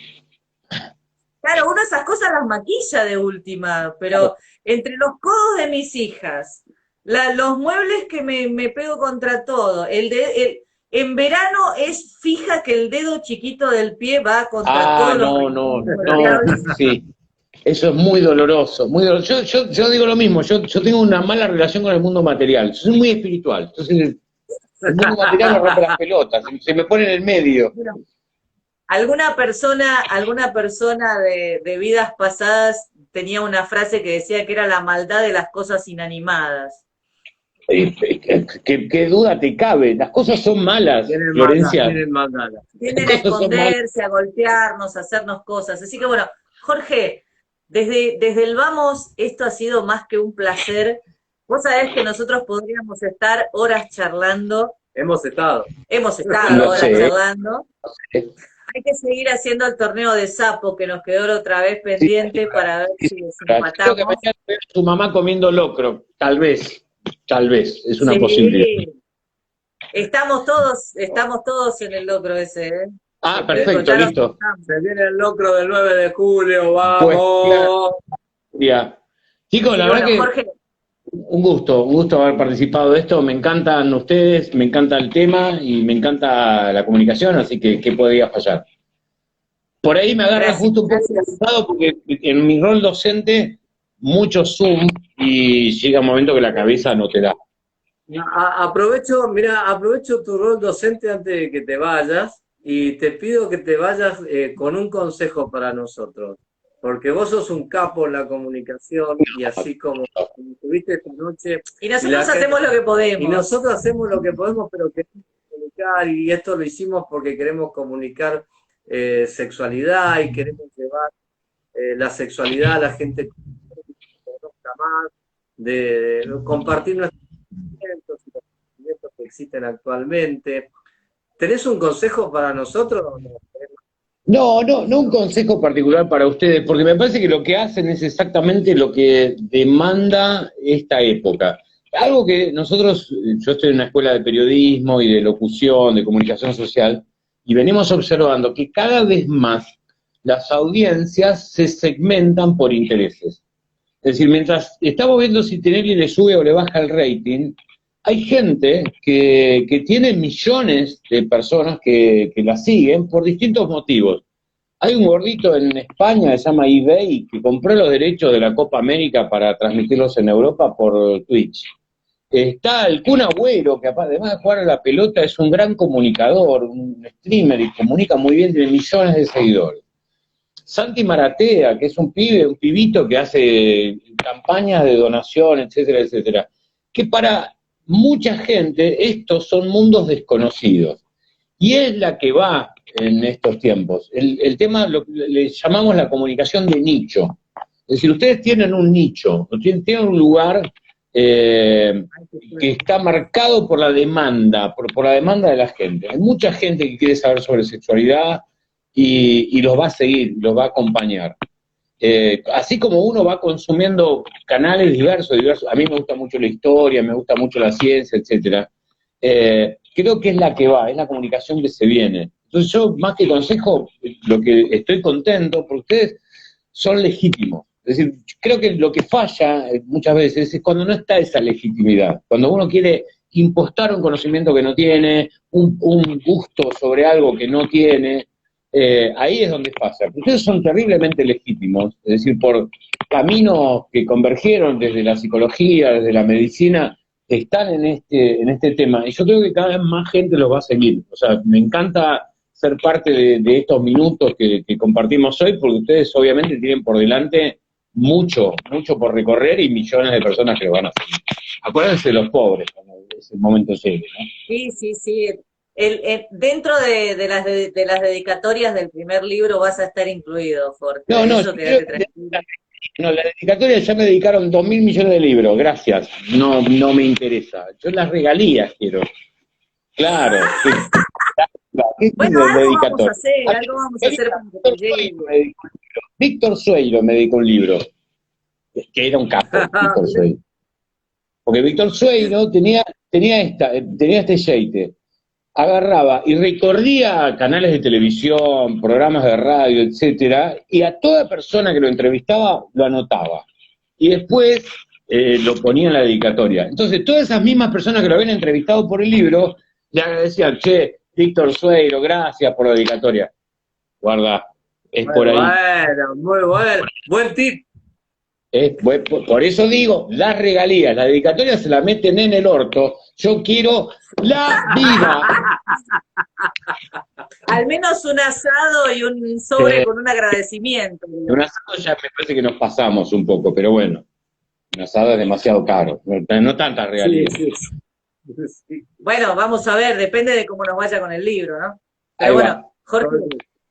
Claro, uno esas cosas las maquilla de última, pero entre los codos de mis hijas, los muebles que me pego contra todo, en verano es fija que el dedo chiquito del pie va contra todo. No, sí. Eso es muy doloroso, muy doloroso. Yo digo lo mismo, yo tengo una mala relación con el mundo material, yo soy muy espiritual, entonces el mundo material me rompe las pelotas, se me pone en el medio. Alguna persona de vidas pasadas tenía una frase que decía que era la maldad de las cosas inanimadas. ¿Qué duda te cabe? Las cosas son malas, Florencia. Tienden a esconderse, a golpearnos, a hacernos cosas. Así que bueno, Jorge, desde el vamos, esto ha sido más que un placer. Vos sabés que nosotros podríamos estar horas charlando. Hemos estado horas charlando. Hay que seguir haciendo el torneo de sapo que nos quedó la otra vez pendiente para ver si empatamos. Creo que mañana veo a su mamá comiendo locro, tal vez, es una posibilidad. Estamos todos en el locro ese, ¿eh? Ah, perfecto, listo. Se viene el locro del 9 de julio, vamos. Ya. Chicos, la verdad que Jorge, un gusto haber participado de esto. Me encantan ustedes, me encanta el tema y me encanta la comunicación, así que ¿qué podría fallar? Por ahí me agarra justo un poco cansado porque en mi rol docente, mucho Zoom y llega un momento que la cabeza no te da. Aprovecho tu rol docente antes de que te vayas y te pido que te vayas con un consejo para nosotros. Porque vos sos un capo en la comunicación y así como estuviste esta noche. Y nosotros hacemos lo que podemos. Y nosotros hacemos lo que podemos, pero queremos comunicar, y esto lo hicimos porque queremos comunicar sexualidad y queremos llevar la sexualidad a la gente que conozca más, de compartir nuestros conocimientos y los conocimientos que existen actualmente. ¿Tenés un consejo para nosotros? No un consejo particular para ustedes, porque me parece que lo que hacen es exactamente lo que demanda esta época. Algo que nosotros, yo estoy en una escuela de periodismo y de locución, de comunicación social, y venimos observando que cada vez más las audiencias se segmentan por intereses. Es decir, mientras estamos viendo si Tinelli le sube o le baja el rating, hay gente que tiene millones de personas que la siguen por distintos motivos. Hay un gordito en España, que se llama eBay, que compró los derechos de la Copa América para transmitirlos en Europa por Twitch. Está el Kun Agüero, que además de jugar a la pelota es un gran comunicador, un streamer y comunica muy bien, tiene millones de seguidores. Santi Maratea, que es un pibito que hace campañas de donación, etcétera, etcétera. Que para mucha gente estos son mundos desconocidos. Y es la que va en estos tiempos. El tema le llamamos la comunicación de nicho. Es decir, ustedes tienen un nicho, tienen un lugar que está marcado por la demanda, por la demanda de la gente. Hay mucha gente que quiere saber sobre sexualidad y los va a seguir, los va a acompañar. Así como uno va consumiendo canales diversos, a mí me gusta mucho la historia, me gusta mucho la ciencia, etcétera. Creo que es la que va, es la comunicación que se viene. Entonces yo, más que consejo, lo que estoy contento, porque ustedes son legítimos. Es decir, creo que lo que falla muchas veces es cuando no está esa legitimidad, cuando uno quiere impostar un conocimiento que no tiene, un gusto sobre algo que no tiene, ahí es donde falla. Ustedes son terriblemente legítimos, es decir, por caminos que convergieron desde la psicología, desde la medicina, están en este tema, y yo creo que cada vez más gente los va a seguir. O sea, me encanta ser parte de estos minutos que compartimos hoy, porque ustedes obviamente tienen por delante mucho por recorrer y millones de personas que lo van a seguir. Acuérdense de los pobres cuando ese momento llegue, ¿no? Sí, sí, sí. Dentro de las dedicatorias del primer libro vas a estar incluido, Jorge. No, Eso quédate tranquilo. No, la dedicatoria ya me dedicaron 2.000 millones de libros, gracias. No me interesa. Yo las regalías quiero. Claro. ¿Qué Bueno, tiene algo vamos a dedicatoria? hacer, algo vamos a hacer para que te llegue. Víctor Sueiro me dedicó un libro, que era un capo, Víctor Sueiro. Porque Víctor Sueiro tenía este jeite. Agarraba y recorría canales de televisión, programas de radio, etcétera, y a toda persona que lo entrevistaba lo anotaba. Y después lo ponía en la dedicatoria. Entonces, todas esas mismas personas que lo habían entrevistado por el libro, le agradecían, che, Víctor Sueiro, gracias por la dedicatoria. Guarda, es Muy por ahí. bueno, muy bueno. Buen tip. Por eso digo, las regalías, la dedicatoria se la meten en el orto. Yo quiero la vida. Al menos un asado y un sobre con un agradecimiento. Un asado ya me parece que nos pasamos un poco, pero bueno, un asado es demasiado caro, no tantas regalías. Sí, sí. Bueno, vamos a ver, depende de cómo nos vaya con el libro, ¿no? Pero Ahí va. bueno, Jorge,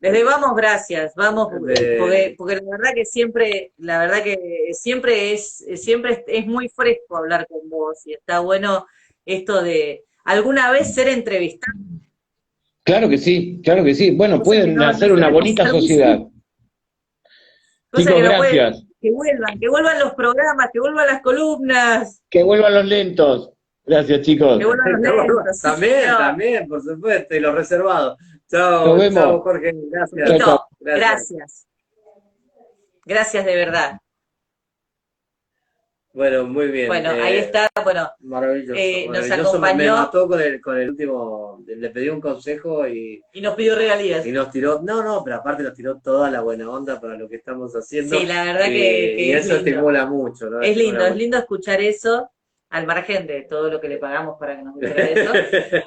les damos gracias, vamos, porque la verdad que siempre es muy fresco hablar con vos y está bueno esto de alguna vez ser entrevistado. Claro que sí, claro que sí. Bueno, Cosa pueden que no hacer una bonita sabemos. sociedad. Cosa Chicos, que no puede- gracias. que vuelvan los programas, que vuelvan las columnas, Que vuelvan los lentos. Gracias, chicos. que vuelvan los lentos. También, No, también, por supuesto, y los reservados. Chao, Nos vemos. chao, Jorge. Gracias. Chao, listo, chao. gracias. Gracias de verdad. Bueno, muy bien. Bueno, ahí está, bueno, Maravilloso. nos maravilloso. acompañó. Me mató con el último. Le pedí un consejo y y nos pidió regalías. nos tiró. No, pero aparte nos tiró toda la buena onda para lo que estamos haciendo. Sí, la verdad que y es eso lindo. estimula mucho, ¿no? Es lindo, Estimula es lindo escuchar eso, al margen de todo lo que le pagamos para que nos dijera eso.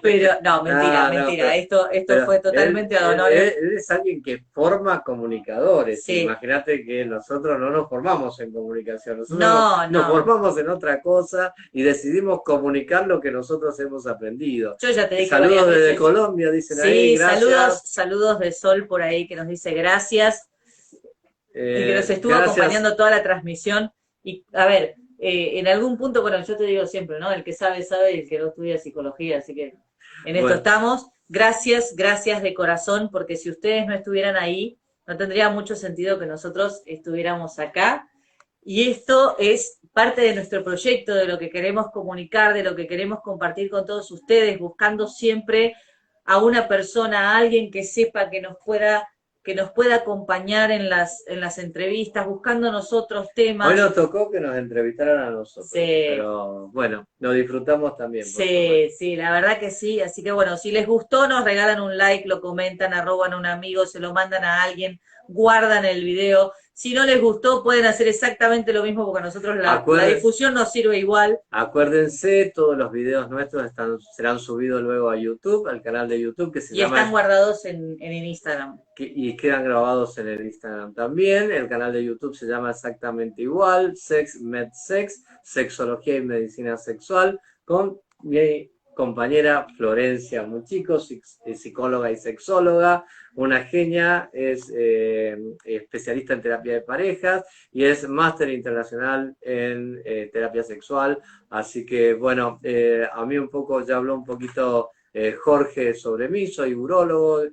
Pero, no, mentira, No, mentira. pero- Esto Pero fue totalmente ad él honorem. es alguien que forma comunicadores. Sí. Imagínate que nosotros no nos formamos en comunicación, nosotros No, nos no. formamos en otra cosa y decidimos comunicar lo que nosotros hemos aprendido. Yo ya te dije Saludos varias desde veces. Colombia, dicen ahí, Sí, gracias. saludos de Sol por ahí que nos dice gracias y que nos estuvo Gracias. acompañando toda la transmisión. Y, a ver, en algún punto, bueno, yo te digo siempre, ¿no? El que sabe, sabe, y el que no estudia psicología, así que en esto Bueno. estamos. Gracias de corazón, porque si ustedes no estuvieran ahí, no tendría mucho sentido que nosotros estuviéramos acá. Y esto es parte de nuestro proyecto, de lo que queremos comunicar, de lo que queremos compartir con todos ustedes, buscando siempre a una persona, a alguien que sepa que nos pueda que nos pueda acompañar en las entrevistas, buscándonos otros temas. Hoy nos tocó que nos entrevistaran a nosotros, Sí. pero bueno, lo disfrutamos también. Sí, sí, la verdad que sí. Así que bueno, si les gustó, nos regalan un like, lo comentan, arroban a un amigo, se lo mandan a alguien, guardan el video. Si no les gustó, pueden hacer exactamente lo mismo porque a nosotros la difusión nos sirve igual. Acuérdense, todos los videos nuestros serán subidos luego a YouTube, al canal de YouTube que se llama... Y están guardados en Instagram. Y quedan grabados en el Instagram también. El canal de YouTube se llama exactamente igual, Sex Med Sex, Sexología y Medicina Sexual, con mi compañera Florencia Muchico, psicóloga y sexóloga, una genia, es especialista en terapia de parejas y es máster internacional en terapia sexual. Así que bueno, a mí un poco, ya habló un poquito Jorge sobre mí, soy urólogo,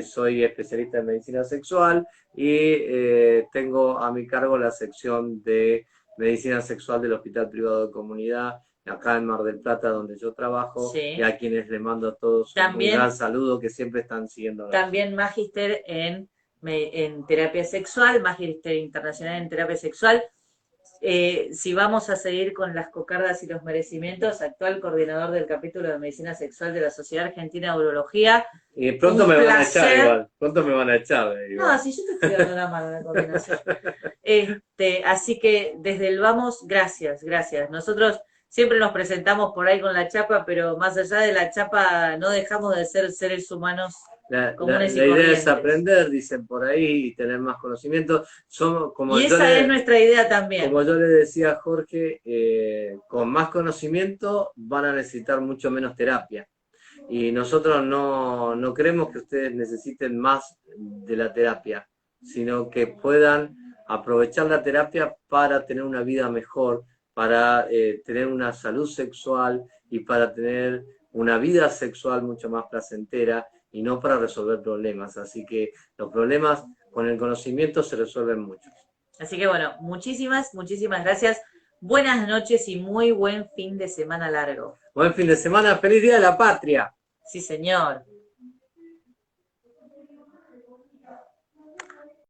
soy especialista en medicina sexual y tengo a mi cargo la sección de medicina sexual del Hospital Privado de Comunidad, acá en Mar del Plata, donde yo trabajo, Sí. y a quienes les mando a todos También, un gran saludo, que siempre están siguiendo. También magíster en terapia sexual, magíster internacional en terapia sexual. Si vamos a seguir con las cocardas y los merecimientos, actual coordinador del capítulo de medicina sexual de la Sociedad Argentina de Urología. Y pronto me van a echar igual, pronto me van a echar. Igual. No, si yo te estoy dando una mano de coordinación. Así que desde el vamos, gracias. Nosotros siempre nos presentamos por ahí con la chapa, pero más allá de la chapa no dejamos de ser seres humanos. La idea es aprender, dicen por ahí, y tener más conocimiento. Y esa es nuestra idea también. Como yo le decía a Jorge, con más conocimiento van a necesitar mucho menos terapia. Y nosotros no creemos que ustedes necesiten más de la terapia, sino que puedan aprovechar la terapia para tener una vida mejor, para tener una salud sexual y para tener una vida sexual mucho más placentera, y no para resolver problemas. Así que los problemas con el conocimiento se resuelven muchos. Así que bueno, muchísimas gracias. Buenas noches y muy buen fin de semana largo. Buen fin de semana, feliz Día de la Patria. Sí, señor.